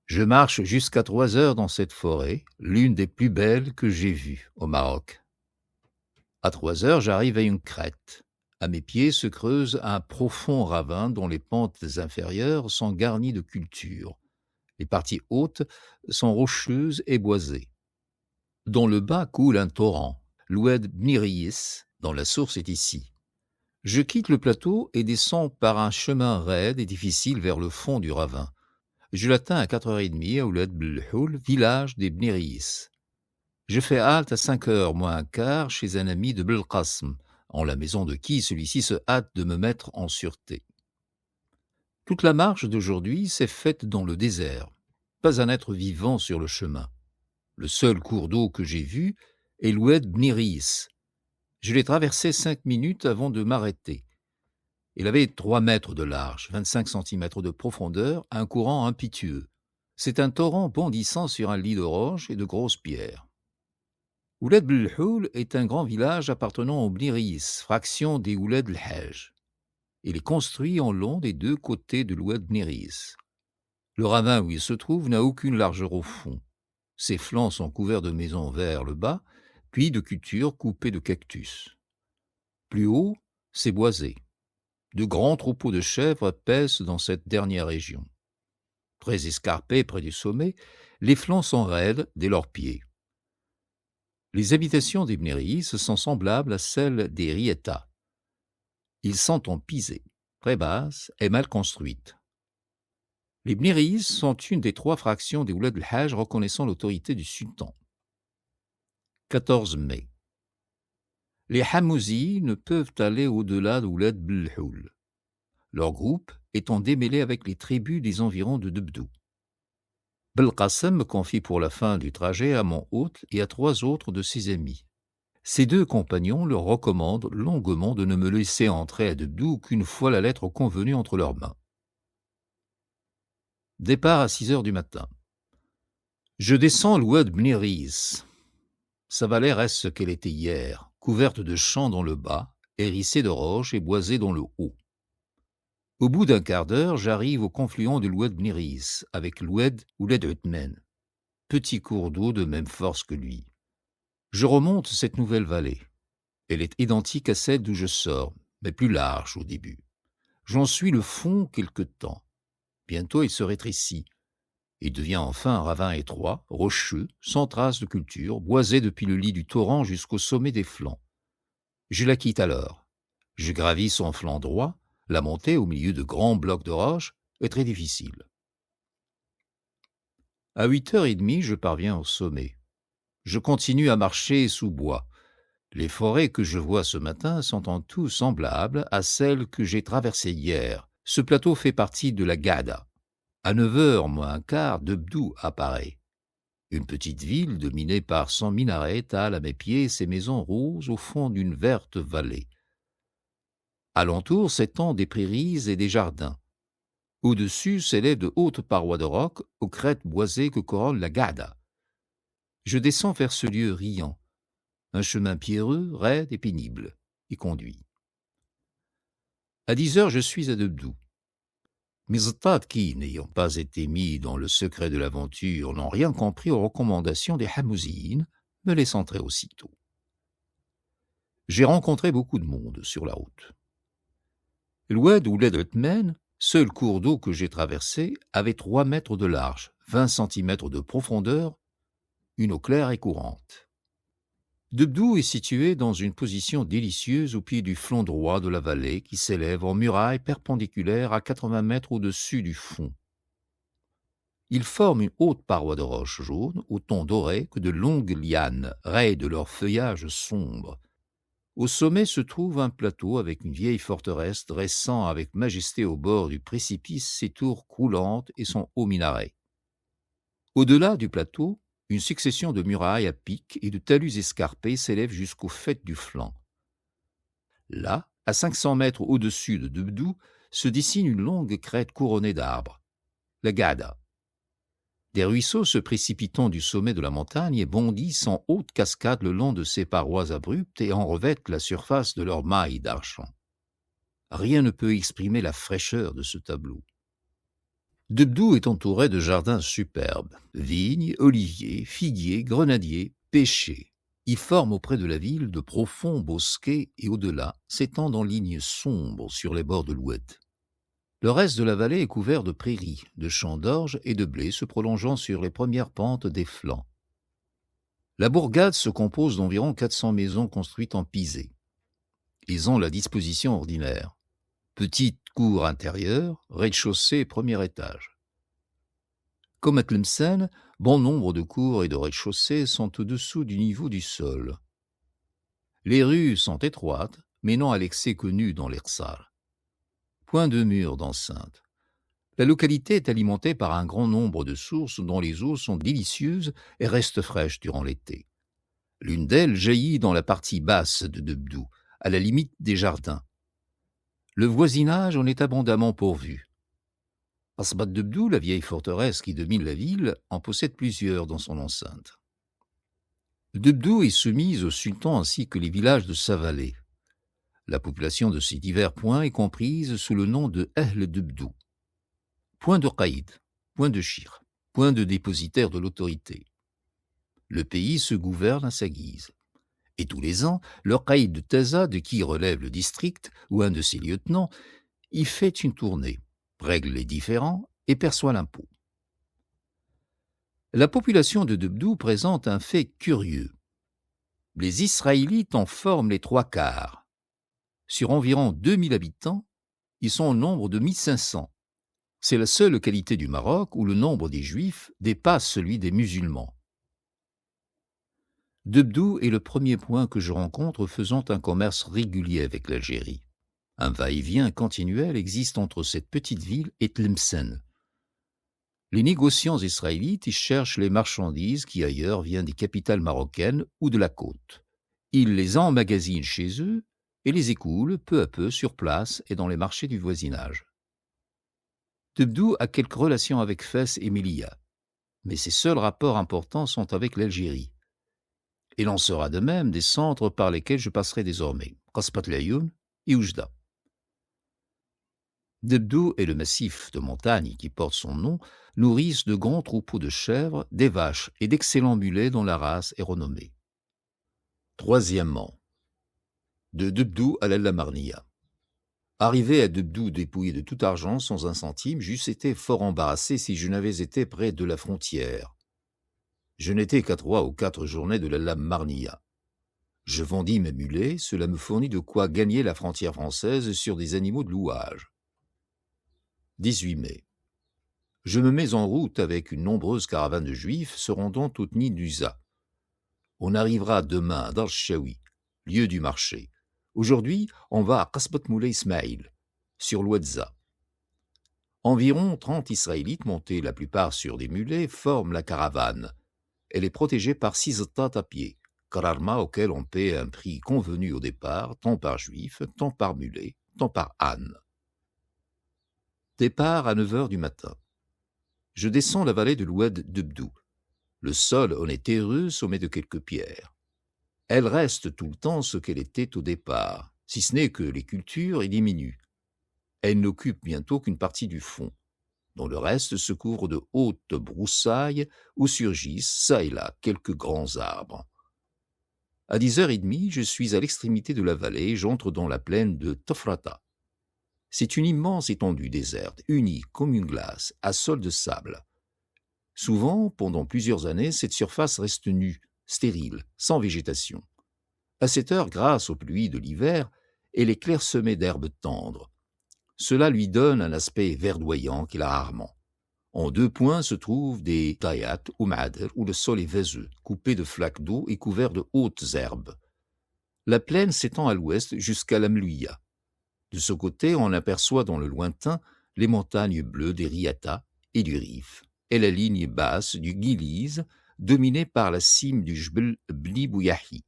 Je marche jusqu'à 3 heures dans cette forêt, l'une des plus belles que j'ai vues au Maroc. À 3 heures, j'arrive à une crête. À mes pieds se creuse un profond ravin dont les pentes inférieures sont garnies de cultures. Les parties hautes sont rocheuses et boisées. Dans le bas coule un torrent, l'Oued Bniriis, dont la source est ici. Je quitte le plateau et descends par un chemin raide et difficile vers le fond du ravin. Je l'atteins à 4h30 à Oued Belhoul, village des Bniriis. Je fais halte à 5h moins un quart chez un ami de Belqasm, en la maison de qui celui-ci se hâte de me mettre en sûreté. Toute la marche d'aujourd'hui s'est faite dans le désert. Pas un être vivant sur le chemin. Le seul cours d'eau que j'ai vu est l'Oued Bniriis. Je l'ai traversé 5 minutes avant de m'arrêter. Il avait 3 mètres de large, 25 centimètres de profondeur, un courant impétueux. C'est un torrent bondissant sur un lit de roches et de grosses pierres. Ouled Belhoul est un grand village appartenant aux Bniriis, fraction des Ouled el-Hajj. Il est construit en long des 2 côtés de l'Oued Bniriis. Le ravin où il se trouve n'a aucune largeur au fond. Ses flancs sont couverts de maisons vers le bas, puis de cultures coupées de cactus. Plus haut, c'est boisé. De grands troupeaux de chèvres paissent dans cette dernière région. Très escarpés près du sommet, les flancs sont raides dès leurs pieds. Les habitations des Bniriis sont semblables à celles des Rieta. Ils sont en pisé, très basses et mal construites. Les Bniriis sont une des 3 fractions des Ouled el-Hajj reconnaissant l'autorité du sultan. 14 mai. Les Hamouzi ne peuvent aller au-delà d'Ouled Belhoul, leur groupe étant démêlé avec les tribus des environs de Debdou. Belqasem me confie pour la fin du trajet à mon hôte et à 3 autres de ses amis. Ces 2 compagnons leur recommandent longuement de ne me laisser entrer à Debdou qu'une fois la lettre convenue entre leurs mains. Départ à 6 heures du matin. Je descends l'Oued Bniriis. Sa vallée reste ce qu'elle était hier, couverte de champs dans le bas, hérissée de roches et boisée dans le haut. Au bout d'un quart d'heure, j'arrive au confluent de l'Oued Bniriis avec l'Oued Ouled Uthman, petit cours d'eau de même force que lui. Je remonte cette nouvelle vallée. Elle est identique à celle d'où je sors, mais plus large au début. J'en suis le fond quelque temps. Bientôt il se rétrécit. Il devient enfin un ravin étroit, rocheux, sans trace de culture, boisé depuis le lit du torrent jusqu'au sommet des flancs. Je la quitte alors. Je gravis son flanc droit. La montée, au milieu de grands blocs de roches, est très difficile. À 8h30, je parviens au sommet. Je continue à marcher sous bois. Les forêts que je vois ce matin sont en tout semblables à celles que j'ai traversées hier. Ce plateau fait partie de la Gada. À 9h moins un quart, Debdou apparaît. Une petite ville dominée par 100 minarets étale à mes pieds ses maisons roses au fond d'une verte vallée. Alentour s'étendent des prairies et des jardins. Au-dessus s'élèvent de hautes parois de roc aux crêtes boisées que couronne la Gada. Je descends vers ce lieu riant. Un chemin pierreux, raide et pénible, y conduit. À 10 heures, je suis à Debdou. Mes Attad qui, n'ayant pas été mis dans le secret de l'aventure, n'ont rien compris aux recommandations des Hamouzines, me laissent entrer aussitôt. J'ai rencontré beaucoup de monde sur la route. L'Oued ou l'Edretmen, seul cours d'eau que j'ai traversé, avait 3 mètres de large, 20 centimètres de profondeur, une eau claire et courante. Debdou est situé dans une position délicieuse au pied du flanc droit de la vallée qui s'élève en muraille perpendiculaire à 80 mètres au-dessus du fond. Il forme une haute paroi de roches jaunes au ton doré que de longues lianes rayent de leur feuillage sombre. Au sommet se trouve un plateau avec une vieille forteresse dressant avec majesté au bord du précipice ses tours croulantes et son haut minaret. Au-delà du plateau, une succession de murailles à pic et de talus escarpés s'élève jusqu'au faîte du flanc. Là, à 500 mètres au-dessus de Debdou, se dessine une longue crête couronnée d'arbres, la Gada. Des ruisseaux se précipitant du sommet de la montagne bondissent en hautes cascades le long de ces parois abruptes et en revêtent la surface de leurs mailles d'argent. Rien ne peut exprimer la fraîcheur de ce tableau. Debdou est entouré de jardins superbes, vignes, oliviers, figuiers, grenadiers, pêchers. Y forment auprès de la ville de profonds bosquets et au-delà s'étendent en lignes sombres sur les bords de l'Oued. Le reste de la vallée est couvert de prairies, de champs d'orge et de blé se prolongeant sur les premières pentes des flancs. La bourgade se compose d'environ 400 maisons construites en pisé. Ils ont la disposition ordinaire. Petite cour intérieure, rez-de-chaussée et premier étage. Comme à Tlemcen, bon nombre de cours et de rez-de-chaussée sont au-dessous du niveau du sol. Les rues sont étroites, mais non à l'excès connu dans l'Ersar. Point de mur d'enceinte. La localité est alimentée par un grand nombre de sources dont les eaux sont délicieuses et restent fraîches durant l'été. L'une d'elles jaillit dans la partie basse de Debdou, à la limite des jardins. Le voisinage en est abondamment pourvu. Asbat Debdou, la vieille forteresse qui domine la ville, en possède plusieurs dans son enceinte. Debdou est soumise au sultan ainsi que les villages de sa vallée. La population de ces divers points est comprise sous le nom de Ahl Debdou. Point de qaïd, point de shir, point de dépositaire de l'autorité. Le pays se gouverne à sa guise. Et tous les ans, le qaïd de Taza, de qui relève le district, ou un de ses lieutenants, y fait une tournée, règle les différends et perçoit l'impôt. La population de Debdou présente un fait curieux. Les Israélites en forment les 3/4. Sur environ 2000 habitants, ils sont au nombre de 1500. C'est la seule qualité du Maroc où le nombre des Juifs dépasse celui des musulmans. Debdou est le premier point que je rencontre faisant un commerce régulier avec l'Algérie. Un va-et-vient continuel existe entre cette petite ville et Tlemcen. Les négociants israélites y cherchent les marchandises qui ailleurs viennent des capitales marocaines ou de la côte. Ils les emmagasinent chez eux et les écoulent peu à peu sur place et dans les marchés du voisinage. Debdou a quelques relations avec Fès et Melilla, mais ses seuls rapports importants sont avec l'Algérie. Il en sera de même des centres par lesquels je passerai désormais, Ras Bat Layoun et Oujda. Debdou et le massif de montagnes qui porte son nom nourrissent de grands troupeaux de chèvres, des vaches et d'excellents mulets dont la race est renommée. Troisièmement, de Debdou à l'El-Lamarnia. Arrivé à Debdou dépouillé de tout argent, sans un centime, j'eusse été fort embarrassé si je n'avais été près de la frontière. Je n'étais qu'à 3 ou 4 journées de l'El-Lamarnia. Je vendis mes mulets, cela me fournit de quoi gagner la frontière française sur des animaux de louage. 18 mai. Je me mets en route avec une nombreuse caravane de juifs se rendant au Tni d'Uza. On arrivera demain à Darchaoui, lieu du marché. Aujourd'hui, on va à Qasbat Moulay Ismaïl, sur l'Ouedza. Environ 30 Israélites, montés la plupart sur des mulets, forment la caravane. Elle est protégée par 6 Attat à pied, kararma auquel on paie un prix convenu au départ, tant par juif, tant par mulet, tant par âne. Départ à 9 heures du matin. Je descends la vallée de l'Oued Debdou. Le sol en est terreux, sommet de quelques pierres. Elle reste tout le temps ce qu'elle était au départ, si ce n'est que les cultures y diminuent. Elle n'occupe bientôt qu'une partie du fond, dont le reste se couvre de hautes broussailles où surgissent çà et là quelques grands arbres. À 10h30, je suis à l'extrémité de la vallée et j'entre dans la plaine de Tofrata. C'est une immense étendue déserte, unie comme une glace, à sol de sable. Souvent, pendant plusieurs années, cette surface reste nue, stérile, sans végétation. À cette heure, grâce aux pluies de l'hiver, elle est clairsemée d'herbes tendres. Cela lui donne un aspect verdoyant qu'il a rarement. En 2 points se trouvent des tayat ou ma'ader où le sol est vaseux, coupé de flaques d'eau et couvert de hautes herbes. La plaine s'étend à l'ouest jusqu'à la Mlouia. De ce côté, on aperçoit dans le lointain les montagnes bleues des Riata et du Rif, et la ligne basse du Guiliz, dominée par la cime du Jbel Bni Bouyahi.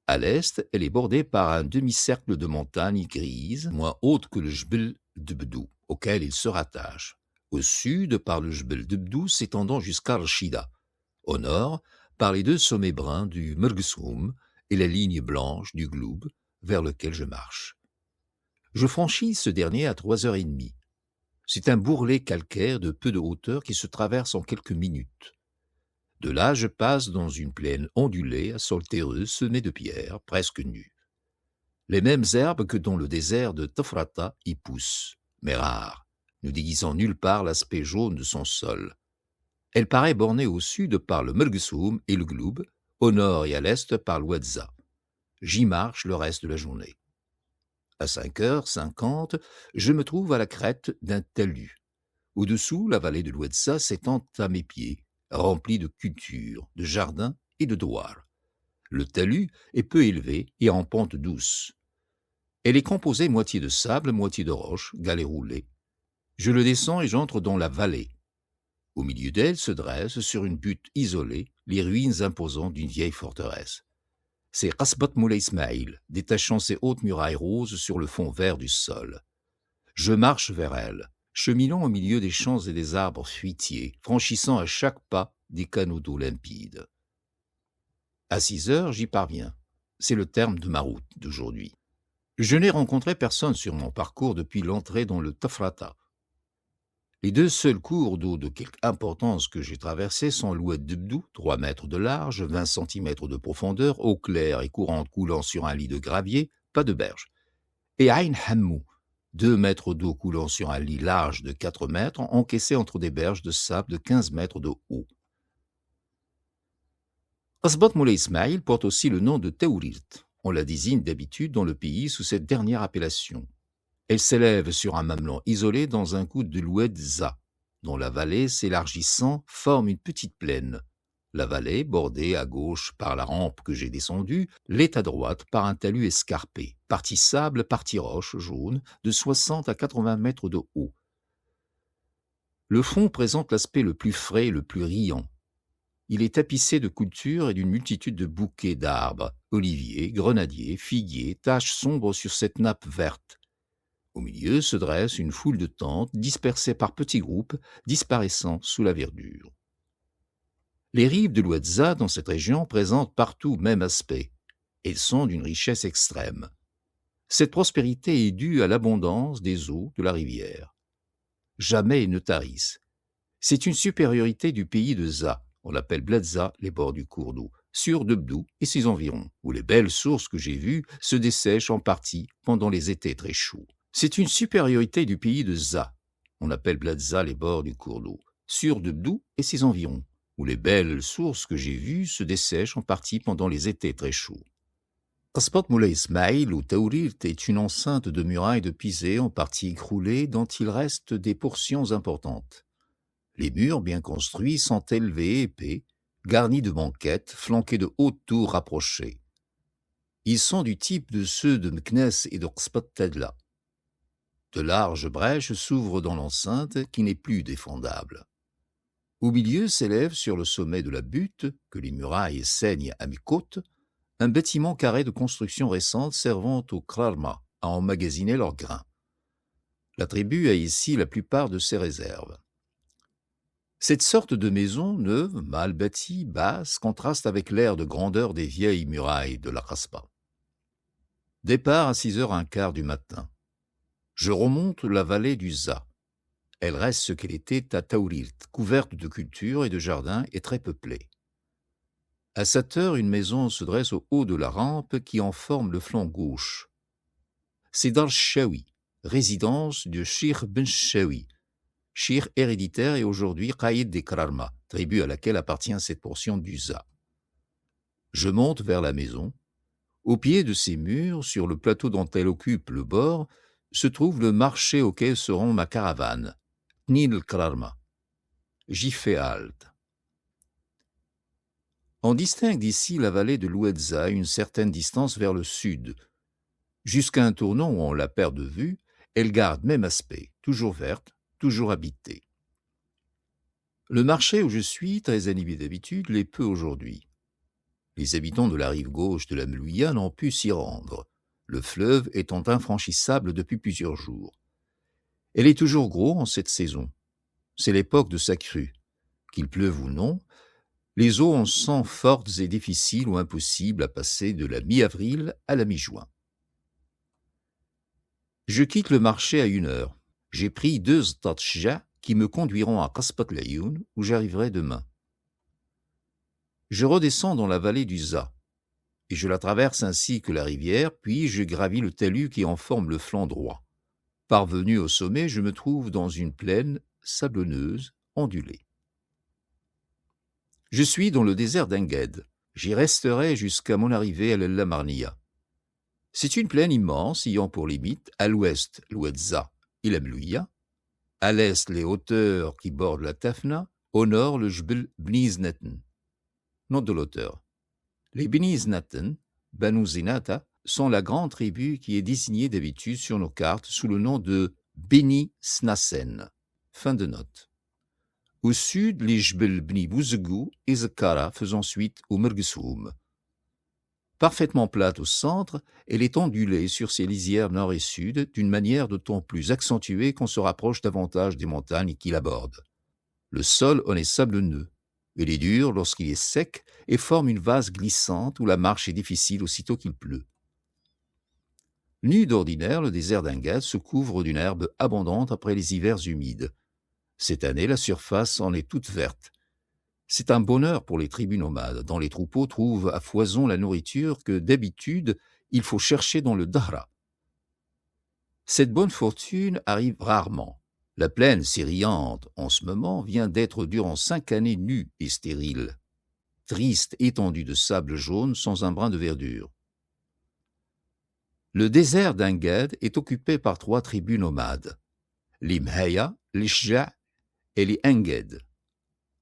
À l'est, elle est bordée par un demi-cercle de montagnes grises, moins hautes que le Jbel Debdou, auquel il se rattache. Au sud, par le Jbel Debdou s'étendant jusqu'à Rachida. Au nord, par les 2 sommets bruns du Mergsoum et la ligne blanche du Gloub, vers lequel je marche. Je franchis ce dernier à 3h30. C'est un bourrelet calcaire de peu de hauteur qui se traverse en quelques minutes. De là, je passe dans une plaine ondulée à sol terreux semée de pierres, presque nues. Les mêmes herbes que dans le désert de Tofrata y poussent, mais rares, ne déguisant nulle part l'aspect jaune de son sol. Elle paraît bornée au sud par le Mergsoum et le Gloub, au nord et à l'est par l'Ouadza. J'y marche le reste de la journée. À 5h50, je me trouve à la crête d'un talus. Au-dessous, la vallée de l'Ouadza s'étend à mes pieds, remplie de cultures, de jardins et de douars. Le talus est peu élevé et en pente douce. Elle est composée moitié de sable, moitié de roches, galets roulés. Je le descends et j'entre dans la vallée. Au milieu d'elle se dressent, sur une butte isolée, les ruines imposantes d'une vieille forteresse. C'est Qasbat Moulay Ismaïl, détachant ses hautes murailles roses sur le fond vert du sol. Je marche vers elle, cheminant au milieu des champs et des arbres fruitiers, franchissant à chaque pas des canaux d'eau limpides. À 6h, j'y parviens. C'est le terme de ma route d'aujourd'hui. Je n'ai rencontré personne sur mon parcours depuis l'entrée dans le Tafrata. Les 2 seuls cours d'eau de quelque importance que j'ai traversés sont l'Oued Debdou, 3 mètres de large, 20 centimètres de profondeur, eau claire et courante coulant sur un lit de gravier, pas de berge, et Ain Hammou, 2 mètres d'eau coulant sur un lit large de 4 mètres, encaissé entre des berges de sable de 15 mètres de haut. Qasbat Moulay Ismaïl porte aussi le nom de Taourirt. On la désigne d'habitude dans le pays sous cette dernière appellation. Elle s'élève sur un mamelon isolé dans un coude de l'Oued Za, dont la vallée s'élargissant forme une petite plaine. La vallée, bordée à gauche par la rampe que j'ai descendue, l'est à droite par un talus escarpé, partie sable, partie roche jaune, de 60 à 80 mètres de haut. Le fond présente l'aspect le plus frais et le plus riant. Il est tapissé de cultures et d'une multitude de bouquets d'arbres, oliviers, grenadiers, figuiers, taches sombres sur cette nappe verte. Au milieu se dresse une foule de tentes dispersées par petits groupes, disparaissant sous la verdure. Les rives de l'Ouadza dans cette région présentent partout même aspect. Elles sont d'une richesse extrême. Cette prospérité est due à l'abondance des eaux de la rivière. Jamais elles ne tarissent. C'est une supériorité du pays de Za, on l'appelle Bladza, les bords du cours d'eau, sur Debdou et ses environs, où les belles sources que j'ai vues se dessèchent en partie pendant les étés très chauds. C'est une supériorité du pays de Za, on appelle Bladza les bords du cours d'eau, sur Debdou et ses environs, où les belles sources que j'ai vues se dessèchent en partie pendant les étés très chauds. Qasbat Moulay Ismaïl ou Taourirt est une enceinte de murailles de pisé en partie écroulée dont il reste des portions importantes. Les murs bien construits sont élevés et épais, garnis de banquettes, flanqués de hautes tours rapprochées. Ils sont du type de ceux de Meknès et de Qasbat Tadla. De larges brèches s'ouvrent dans l'enceinte qui n'est plus défendable. Au milieu s'élève sur le sommet de la butte, que les murailles ceignent à mi-côte, un bâtiment carré de construction récente servant aux Krarma à emmagasiner leurs grains. La tribu a ici la plupart de ses réserves. Cette sorte de maison neuve, mal bâtie, basse, contraste avec l'air de grandeur des vieilles murailles de la Kasbah. Départ à 6h15 du matin. Je remonte la vallée du Za. Elle reste ce qu'elle était à Taourirt, couverte de cultures et de jardins et très peuplée. À 7h, une maison se dresse au haut de la rampe qui en forme le flanc gauche. C'est Dar Shawi, résidence de Shir Ben Shawi, shir héréditaire et aujourd'hui Qaïd des Krarma, tribu à laquelle appartient cette portion du Za. Je monte vers la maison. Au pied de ces murs, sur le plateau dont elle occupe le bord, se trouve le marché auquel se rend ma caravane, Nil Krarma. J'y fais halte. On distingue d'ici la vallée de l'Ouedza à une certaine distance vers le sud. Jusqu'à un tournant où on la perd de vue, elle garde même aspect, toujours verte, toujours habitée. Le marché où je suis, très animé d'habitude, l'est peu aujourd'hui. Les habitants de la rive gauche de la Melouia n'ont pu s'y rendre, le fleuve étant infranchissable depuis plusieurs jours. Elle est toujours gros en cette saison. C'est l'époque de sa crue. Qu'il pleuve ou non, les eaux en sont fortes et difficiles ou impossibles à passer de la mi-avril à la mi-juin. Je quitte le marché à 1h. J'ai pris 2 tatcha qui me conduiront à Kasbat Layoun, où j'arriverai demain. Je redescends dans la vallée du Za, et je la traverse ainsi que la rivière, puis je gravis le talus qui en forme le flanc droit. Parvenu au sommet, je me trouve dans une plaine sablonneuse, ondulée. Je suis dans le désert d'Enged. J'y resterai jusqu'à mon arrivée à l'El Marnia. C'est une plaine immense ayant pour limite à l'ouest l'Ouedza et la Melouia, à l'est les hauteurs qui bordent la Tafna, au nord le Jbel Bni Znaten. Note de l'auteur. Les Bni Znaten, Banu Zinata, sont la grande tribu qui est désignée d'habitude sur nos cartes sous le nom de Beni Snasen. Fin de note. Au sud, les Jbel Bni Bouzegou et Zakara faisant suite au Mergessoum. Parfaitement plate au centre, elle est ondulée sur ses lisières nord et sud d'une manière d'autant plus accentuée qu'on se rapproche davantage des montagnes qui l'abordent. Le sol en est sablonneux. Il est dur lorsqu'il est sec et forme une vase glissante où la marche est difficile aussitôt qu'il pleut. Nu d'ordinaire, le désert d'Enged se couvre d'une herbe abondante après les hivers humides. Cette année, la surface en est toute verte. C'est un bonheur pour les tribus nomades, dont les troupeaux trouvent à foison la nourriture que, d'habitude, il faut chercher dans le Dahra. Cette bonne fortune arrive rarement. La plaine si riante en ce moment vient d'être durant 5 années nue et stérile. Triste étendue de sable jaune sans un brin de verdure. Le désert d'Enged est occupé par 3 tribus nomades, les Mhaya, les Shja et les Enged.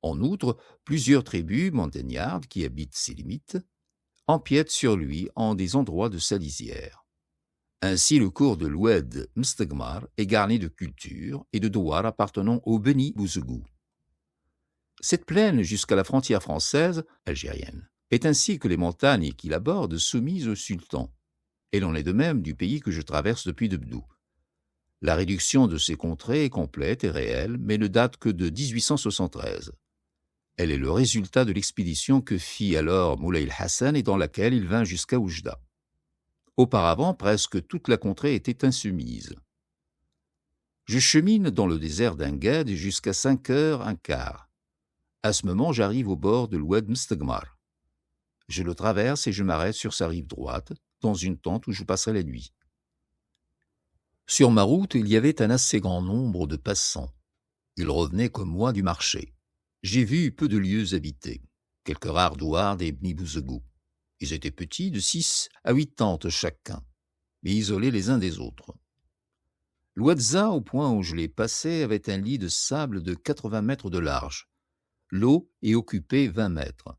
En outre, plusieurs tribus montagnardes qui habitent ses limites empiètent sur lui en des endroits de sa lisière. Ainsi, le cours de l'Oued Mstagmar est garni de cultures et de douars appartenant au Beni Bouzegou. Cette plaine jusqu'à la frontière française, algérienne, est ainsi que les montagnes qui l'abordent soumises au sultan. Elle en est de même du pays que je traverse depuis Debdou. La réduction de ces contrées est complète et réelle, mais ne date que de 1873. Elle est le résultat de l'expédition que fit alors Moulay Hassan et dans laquelle il vint jusqu'à Oujda. Auparavant, presque toute la contrée était insoumise. Je chemine dans le désert d'Enged jusqu'à 5h15. À ce moment, j'arrive au bord de l'Oued Mstagmar. Je le traverse et je m'arrête sur sa rive droite, dans une tente où je passerai la nuit. Sur ma route, il y avait un assez grand nombre de passants. Ils revenaient comme moi du marché. J'ai vu peu de lieux habités, quelques rares douars des Bni Bouzegou. Ils étaient petits, de 6 à 8 tentes chacun, mais isolés les uns des autres. L'Ouedza, au point où je l'ai passé, avait un lit de sable de 80 mètres de large. L'eau y occupait 20 mètres.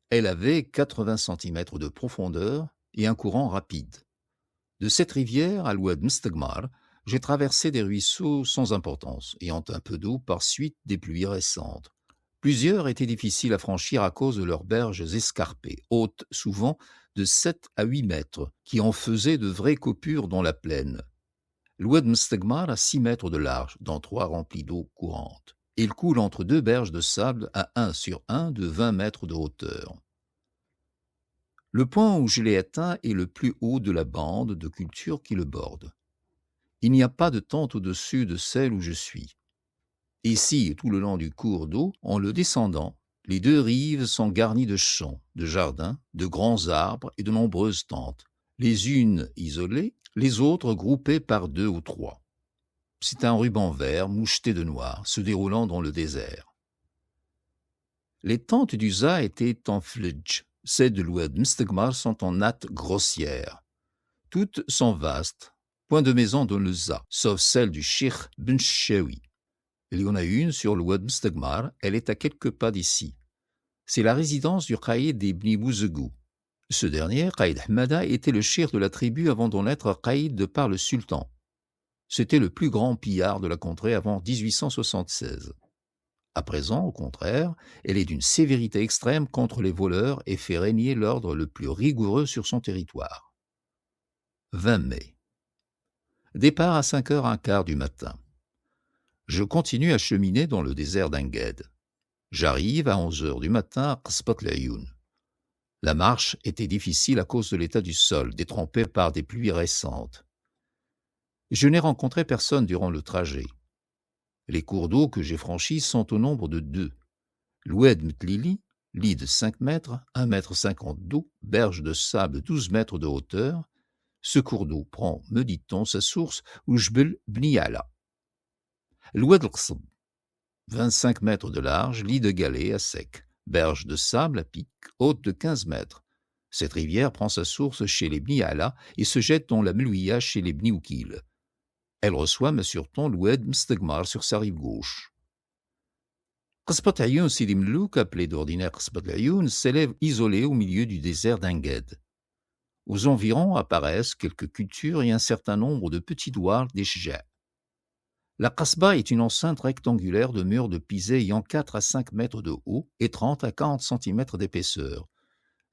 Elle avait 80 centimètres de profondeur et un courant rapide. De cette rivière à l'Oued Mstagmar, j'ai traversé des ruisseaux sans importance, ayant un peu d'eau par suite des pluies récentes. Plusieurs étaient difficiles à franchir à cause de leurs berges escarpées, hautes souvent de 7 à 8 mètres, qui en faisaient de vraies coupures dans la plaine. L'Oued Mstagmar a 6 mètres de large, dont 3 remplis d'eau courante, Il coule entre deux berges de sable à 1 sur 1 de 20 mètres de hauteur. Le point où je l'ai atteint est le plus haut de la bande de culture qui le borde. Il n'y a pas de tente au-dessus de celle où je suis. Ici, tout le long du cours d'eau, en le descendant, les deux rives sont garnies de champs, de jardins, de grands arbres et de nombreuses tentes, les unes isolées, les autres groupées par 2 ou 3. C'est un ruban vert moucheté de noir, se déroulant dans le désert. Les tentes du Za étaient en flidj, celles de l'Oued Mstegmar sont en natte grossière. Toutes sont vastes, point de maison dans le Za, sauf celle du Cheikh Ben Chewi. Il y en a une sur l'Oued Mstegmar, elle est à quelques pas d'ici. C'est la résidence du Qaïd ibn Bouzegou. Ce dernier, Qaïd Ahmada, était le cheikh de la tribu avant d'en être Qaïd de par le sultan. C'était le plus grand pillard de la contrée avant 1876. À présent, au contraire, elle est d'une sévérité extrême contre les voleurs et fait régner l'ordre le plus rigoureux sur son territoire. 20 mai. Départ à 5h15 du matin. Je continue à cheminer dans le désert d'Enged. J'arrive à 11h du matin à Qasbat Layoun. La marche était difficile à cause de l'état du sol, détrempé par des pluies récentes. Je n'ai rencontré personne durant le trajet. Les cours d'eau que j'ai franchis sont au nombre de 2. L'Oued Mtlili, lit de 5 mètres, 1,50 m d'eau, berge de sable 12 mètres de hauteur. Ce cours d'eau prend, me dit-on, sa source au Jbel Bniala. L'Oued al-Qsb, 25 mètres de large, lit de galets à sec, berge de sable à pic, haute de 15 mètres. Cette rivière prend sa source chez les Bniala et se jette dans la Melouia chez les Bnioukil. Elle reçoit, mais surtout, l'Oued Mstegmar sur sa rive gauche. Qasbat Ayoun Sidi Mlouk, appelé d'ordinaire Qasbat Ayoun, s'élève isolé au milieu du désert d'Enged. Aux environs apparaissent quelques cultures et un certain nombre de petits douars d'Eshja. La Qasba est une enceinte rectangulaire de murs de pisé ayant 4 à 5 mètres de haut et 30 à 40 cm d'épaisseur.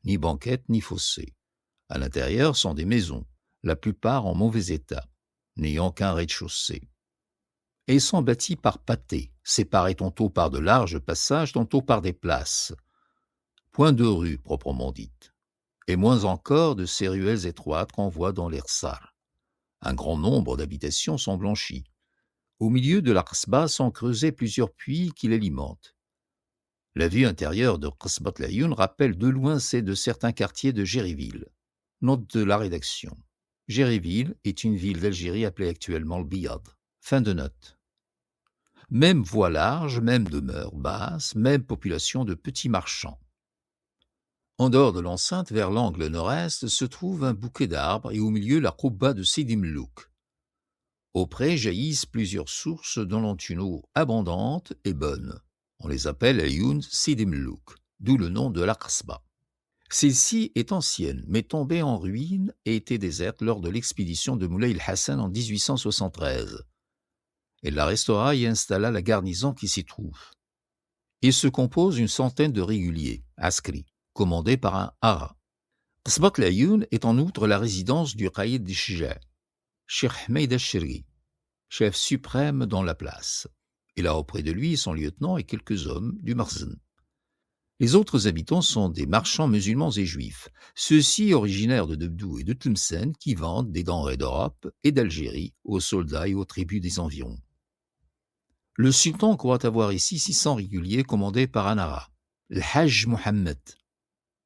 Ni banquette ni fossé. À l'intérieur sont des maisons, la plupart en mauvais état, n'ayant qu'un rez-de-chaussée. Elles sont bâties par pâtés, séparées tantôt par de larges passages, tantôt par des places. Point de rue proprement dite, et moins encore de ces ruelles étroites qu'on voit dans l'Ersar. Un grand nombre d'habitations sont blanchies. Au milieu de la Qasba sont creusés plusieurs puits qui l'alimentent. La vue intérieure de Qasbat Layoun rappelle de loin celle de certains quartiers de Géryville. Note de la rédaction. Géryville est une ville d'Algérie appelée actuellement le Biyad. Fin de note. Même voie large, même demeure basse, même population de petits marchands. En dehors de l'enceinte, vers l'angle nord-est, se trouve un bouquet d'arbres et au milieu la Qubba de Sidi Mlouk. Auprès jaillissent plusieurs sources dont l'ont une eau abondante et bonne. On les appelle Ayoun Sidi Mlouk, d'où le nom de la Qasba. Celle-ci est ancienne, mais tombée en ruine et était déserte lors de l'expédition de Moulay el-Hassan en 1873. Elle la restaura et installa la garnison qui s'y trouve. Il se compose d'une centaine de réguliers, askri, commandés par un hara. Qasbat Layoun est en outre la résidence du Qaïd d'Ishja, Cheikh Ahmed al-Shirgi, chef suprême dans la place. Il a auprès de lui son lieutenant et quelques hommes du Marzen. Les autres habitants sont des marchands musulmans et juifs, ceux-ci originaires de Debdou et de Tlemcen qui vendent des denrées d'Europe et d'Algérie aux soldats et aux tribus des environs. Le sultan croit avoir ici 600 réguliers commandés par un ara, le Hajj Mohammed.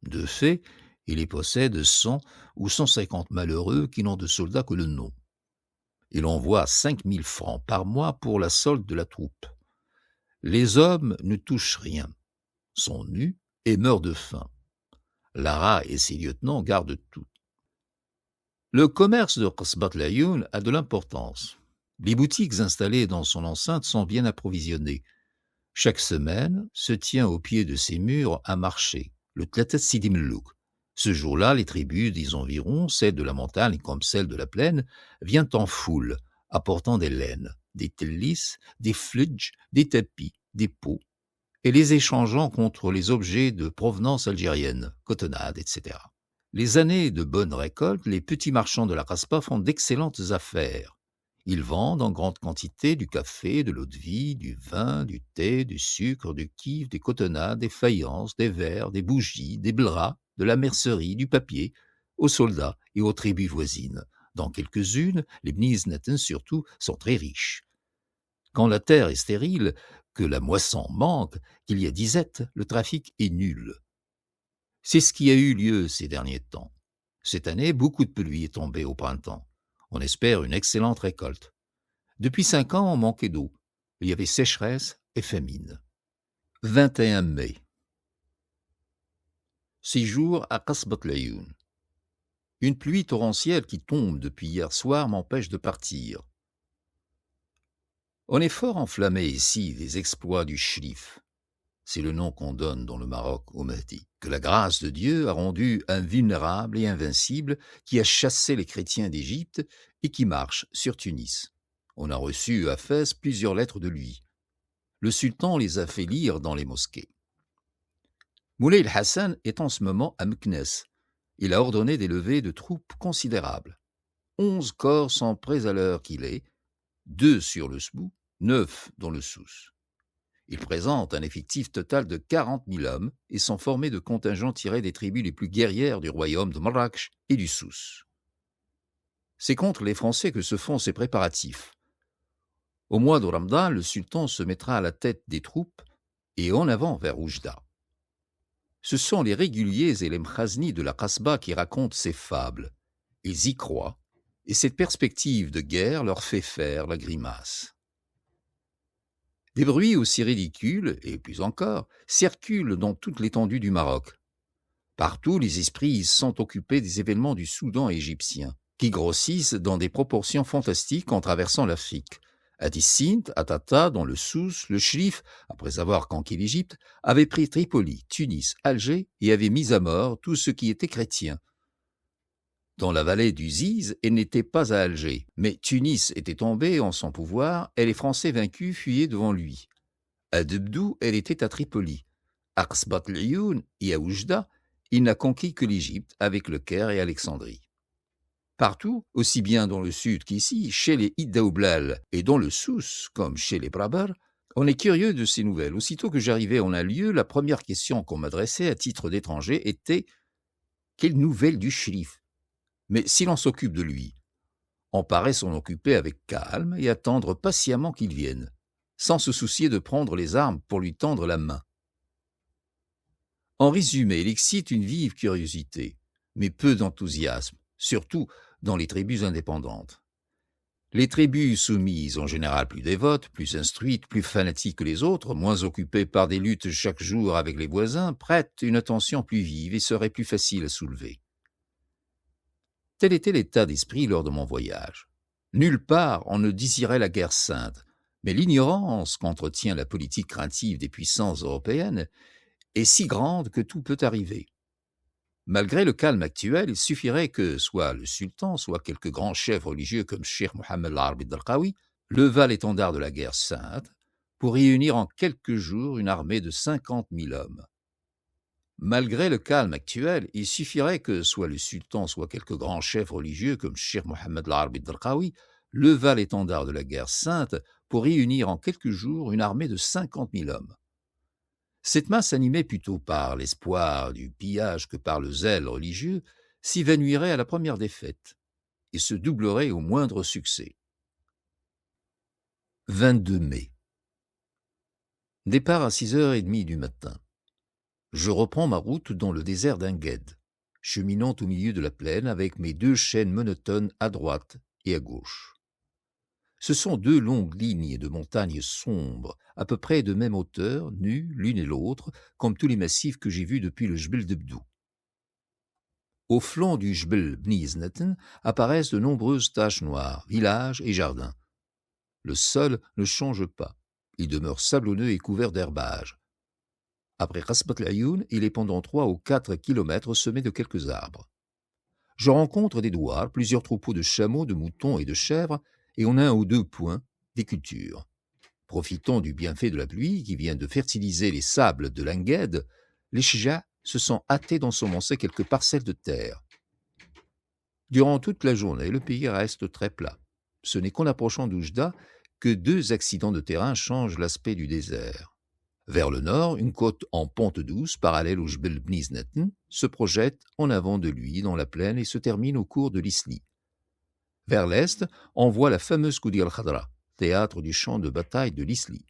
De fait, il les possède 100 ou 150 malheureux qui n'ont de soldats que le nom. Il envoie 5000 francs par mois pour la solde de la troupe. Les hommes ne touchent rien, sont nus et meurent de faim. L'ara et ses lieutenants gardent tout. Le commerce de Qasbat Layoun a de l'importance. Les boutiques installées dans son enceinte sont bien approvisionnées. Chaque semaine se tient au pied de ces murs un marché, le Tlatat Sidi Mlouk. Ce jour-là, les tribus des environs, celles de la montagne comme celles de la plaine, viennent en foule, apportant des laines, des tellis, des flidj, des tapis, des peaux, et les échangeant contre les objets de provenance algérienne, cotonnade, etc. Les années de bonne récolte, les petits marchands de la Qasba font d'excellentes affaires. Ils vendent en grande quantité du café, de l'eau-de-vie, du vin, du thé, du sucre, du kif, des cotonnades, des faïences, des verres, des bougies, des draps, de la mercerie, du papier, aux soldats et aux tribus voisines. Dans quelques-unes, les Bnizneten surtout, sont très riches. Quand la terre est stérile, que la moisson manque, qu'il y a disette, le trafic est nul. C'est ce qui a eu lieu ces derniers temps. Cette année, beaucoup de pluie est tombée au printemps. On espère une excellente récolte. Depuis 5 ans, on manquait d'eau. Il y avait sécheresse et famine. 21 mai. Séjour à Qasbat Layoun. Une pluie torrentielle qui tombe depuis hier soir m'empêche de partir. On est fort enflammé ici des exploits du Shrif. C'est le nom qu'on donne dans le Maroc au Mahdi, que la grâce de Dieu a rendu invulnérable et invincible, qui a chassé les chrétiens d'Égypte et qui marche sur Tunis. On a reçu à Fès plusieurs lettres de lui. Le sultan les a fait lire dans les mosquées. Moulay el-Hassan est en ce moment à Meknès. Il a ordonné des levées de troupes considérables. 11 corps sont prêts à l'heure qu'il est, 2 sur le Sbou, 9 dans le Souss. Ils présentent un effectif total de 40 000 hommes et sont formés de contingents tirés des tribus les plus guerrières du royaume de Marrakech et du Souss. C'est contre les Français que se font ces préparatifs. Au mois de Ramadan, le sultan se mettra à la tête des troupes et en avant vers Oujda. Ce sont les réguliers et les mkhazni de la Kasbah qui racontent ces fables. Ils y croient, et cette perspective de guerre leur fait faire la grimace. Des bruits aussi ridicules, et plus encore, circulent dans toute l'étendue du Maroc. Partout, les esprits sont occupés des événements du Soudan égyptien, qui grossissent dans des proportions fantastiques en traversant l'Afrique. À Tissint, à Tata, dans le Souss, le Chrif, après avoir conquis l'Égypte, avait pris Tripoli, Tunis, Alger et avait mis à mort tout ce qui était chrétien. Dans la vallée du Ziz, elle n'était pas à Alger, mais Tunis était tombée en son pouvoir et les Français vaincus fuyaient devant lui. À Debdou, elle était à Tripoli. À Qasbat el-Ayoun et à Oujda, il n'a conquis que l'Égypte avec le Caire et Alexandrie. Partout, aussi bien dans le sud qu'ici, chez les Iddaoublal et dans le Souss, comme chez les Brabars, on est curieux de ces nouvelles. Aussitôt que j'arrivais en un lieu, la première question qu'on m'adressait à titre d'étranger était « Quelle nouvelle du Chrif ?» Mais si l'on s'occupe de lui, on paraît s'en occuper avec calme et attendre patiemment qu'il vienne, sans se soucier de prendre les armes pour lui tendre la main. En résumé, il excite une vive curiosité, mais peu d'enthousiasme, surtout dans les tribus indépendantes. Les tribus soumises, en général plus dévotes, plus instruites, plus fanatiques que les autres, moins occupées par des luttes chaque jour avec les voisins, prêtent une attention plus vive et seraient plus faciles à soulever. Tel était l'état d'esprit lors de mon voyage. Nulle part on ne désirait la guerre sainte, mais l'ignorance qu'entretient la politique craintive des puissances européennes est si grande que tout peut arriver. Malgré le calme actuel, il suffirait que soit le sultan, soit quelques grands chefs religieux comme Cheikh Mohammed al-Arabi al-Qarqawi levât l'étendard de la guerre sainte pour réunir en quelques jours une armée de 50 000 hommes. Malgré le calme actuel, il suffirait que soit le sultan, soit quelques grands chefs religieux comme Cheikh Mohammed al-Arabi al-Qarqawi levât l'étendard de la guerre sainte pour réunir en quelques jours une armée de 50 000 hommes. Cette masse animée plutôt par l'espoir du pillage que par le zèle religieux s'évanouirait à la première défaite et se doublerait au moindre succès. 22 mai. Départ à 6h30 du matin. Je reprends ma route dans le désert d'Engued, cheminant au milieu de la plaine avec mes 2 chaînes monotones à droite et à gauche. Ce sont 2 longues lignes de montagnes sombres, à peu près de même hauteur, nues l'une et l'autre, comme tous les massifs que j'ai vus depuis le Jbel Debdou. Au flanc du Jbel Bnizneten apparaissent de nombreuses taches noires, villages et jardins. Le sol ne change pas, il demeure sablonneux et couvert d'herbages. Après Qasbat el-Ayoun, il est pendant 3 ou 4 kilomètres semé de quelques arbres. Je rencontre des douars, plusieurs troupeaux de chameaux, de moutons et de chèvres, et en 1 ou 2 points, des cultures. Profitant du bienfait de la pluie qui vient de fertiliser les sables de l'Engued, les Chija se sont hâtés d'ensemencer quelques parcelles de terre. Durant toute la journée, le pays reste très plat. Ce n'est qu'en approchant d'Oujda que 2 accidents de terrain changent l'aspect du désert. Vers le nord, une côte en pente douce, parallèle au Jbel Bnizneten, se projette en avant de lui dans la plaine et se termine au cours de l'Isli. Vers l'est, on voit la fameuse Koudi al-Khadra, théâtre du champ de bataille de l'Isli.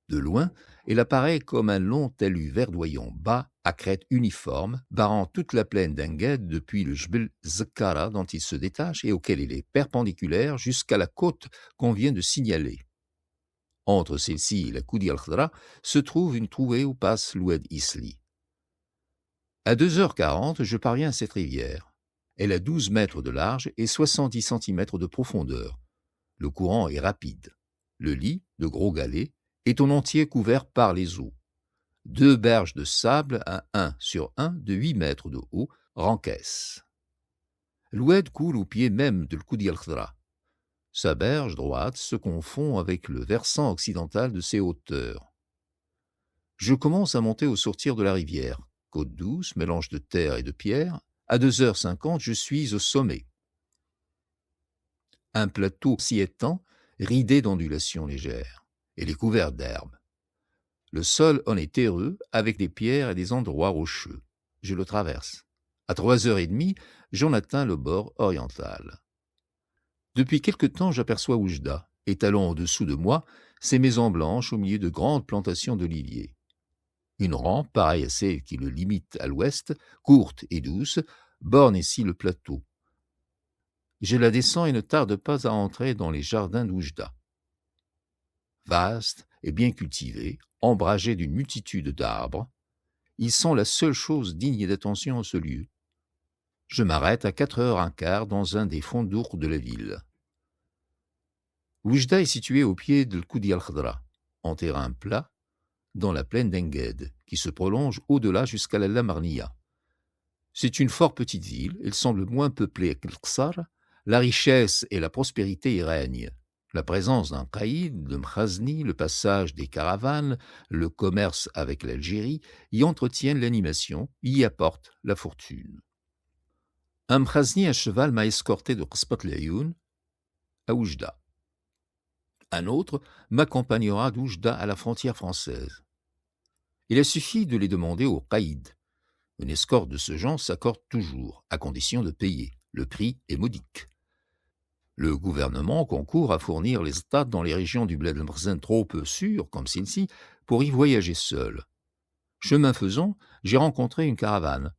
De loin, elle apparaît comme un long talus verdoyant bas à crête uniforme, barrant toute la plaine d'Enged depuis le Jbel Zakkara dont il se détache et auquel il est perpendiculaire jusqu'à la côte qu'on vient de signaler. Entre celle-ci et la Koudi al-Khadra se trouve une trouée où passe l'Oued Isli. À 2h40, je parviens à cette rivière. Elle a 12 mètres de large et 70 centimètres de profondeur. Le courant est rapide. Le lit, de gros galets, est en entier couvert par les eaux. 2 berges de sable à 1 sur 1 de 8 mètres de haut rencaissent. L'Oued coule au pied même de l'Koudi al-Khadra. Sa berge droite se confond avec le versant occidental de ses hauteurs. Je commence à monter au sortir de la rivière. Côte douce, mélange de terre et de pierre. À 2h50, je suis au sommet. Un plateau s'y étend, ridé d'ondulations légères. Il est couvert d'herbes. Le sol en est terreux, avec des pierres et des endroits rocheux. Je le traverse. À 3h30, j'en atteins le bord oriental. Depuis quelque temps, j'aperçois Oujda, étalant au-dessous de moi, ses maisons blanches au milieu de grandes plantations d'oliviers. Une rampe, pareille à celle qui le limite à l'ouest, courte et douce, borne ici le plateau. Je la descends et ne tarde pas à entrer dans les jardins d'Oujda. Vastes et bien cultivés, ombragés d'une multitude d'arbres, ils sont la seule chose digne d'attention en ce lieu. Je m'arrête à 4h15 dans un des fondours de la ville. Oujda est situé au pied de l'Koudi al-Khadra, en terrain plat, dans la plaine d'Enged, qui se prolonge au-delà jusqu'à la Lamarnia. C'est une fort petite ville, elle semble moins peuplée qu'Al-Qsar, la richesse et la prospérité y règnent. La présence d'un caïd, de Mkhazni, le passage des caravanes, le commerce avec l'Algérie y entretiennent l'animation, y apportent la fortune. Un Mkhazni à cheval m'a escorté de Qasbat al-Ayoun à Oujda. Un autre m'accompagnera d'Oujda à la frontière française. Il a suffi de les demander au caïd. Une escorte de ce genre s'accorde toujours, à condition de payer. Le prix est modique. Le gouvernement concourt à fournir les stades dans les régions du Bled el-Mkhzen trop peu sûres, comme celle-ci, pour y voyager seul. Chemin faisant, j'ai rencontré une caravane,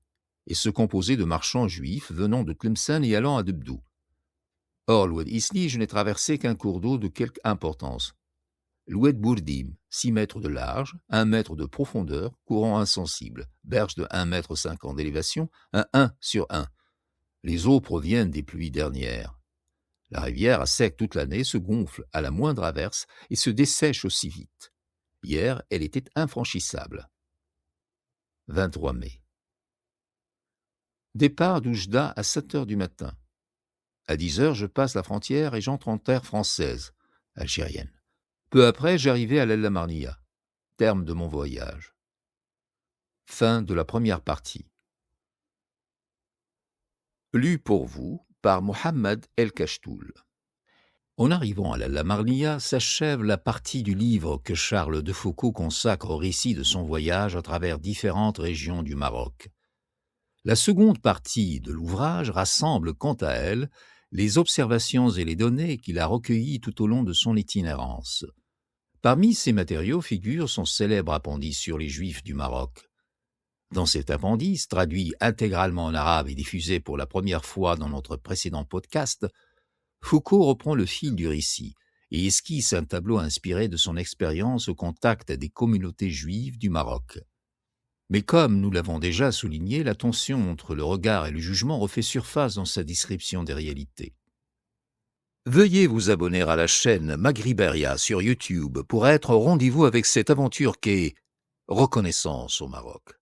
et se composait de marchands juifs venant de Tlemcen et allant à Debdou. Or, l'Oued Isli, je n'ai traversé qu'un cours d'eau de quelque importance. L'Oued Bourdim, 6 mètres de large, 1 mètre de profondeur, courant insensible, berge de 1,50 m d'élévation, un 1 sur 1. Les eaux proviennent des pluies dernières. La rivière, à sec toute l'année, se gonfle à la moindre averse et se dessèche aussi vite. Hier, elle était infranchissable. 23 mai. Départ d'Oujda à 7h du matin. À 10h, je passe la frontière et j'entre en terre française, algérienne. Peu après, j'arrivai à l'El-Lamarnia, terme de mon voyage. Fin de la première partie. Lu pour vous par Mohammed El-Kachtoul. En arrivant à l'El-Lamarnia, s'achève la partie du livre que Charles de Foucault consacre au récit de son voyage à travers différentes régions du Maroc. La seconde partie de l'ouvrage rassemble, quant à elle, les observations et les données qu'il a recueillies tout au long de son itinérance. Parmi ces matériaux figure son célèbre appendice sur les Juifs du Maroc. Dans cet appendice, traduit intégralement en arabe et diffusé pour la première fois dans notre précédent podcast, Foucault reprend le fil du récit et esquisse un tableau inspiré de son expérience au contact des communautés juives du Maroc. Mais comme nous l'avons déjà souligné, la tension entre le regard et le jugement refait surface dans sa description des réalités. Veuillez vous abonner à la chaîne Maghriberia sur YouTube pour être au rendez-vous avec cette aventure qu'est Reconnaissance au Maroc.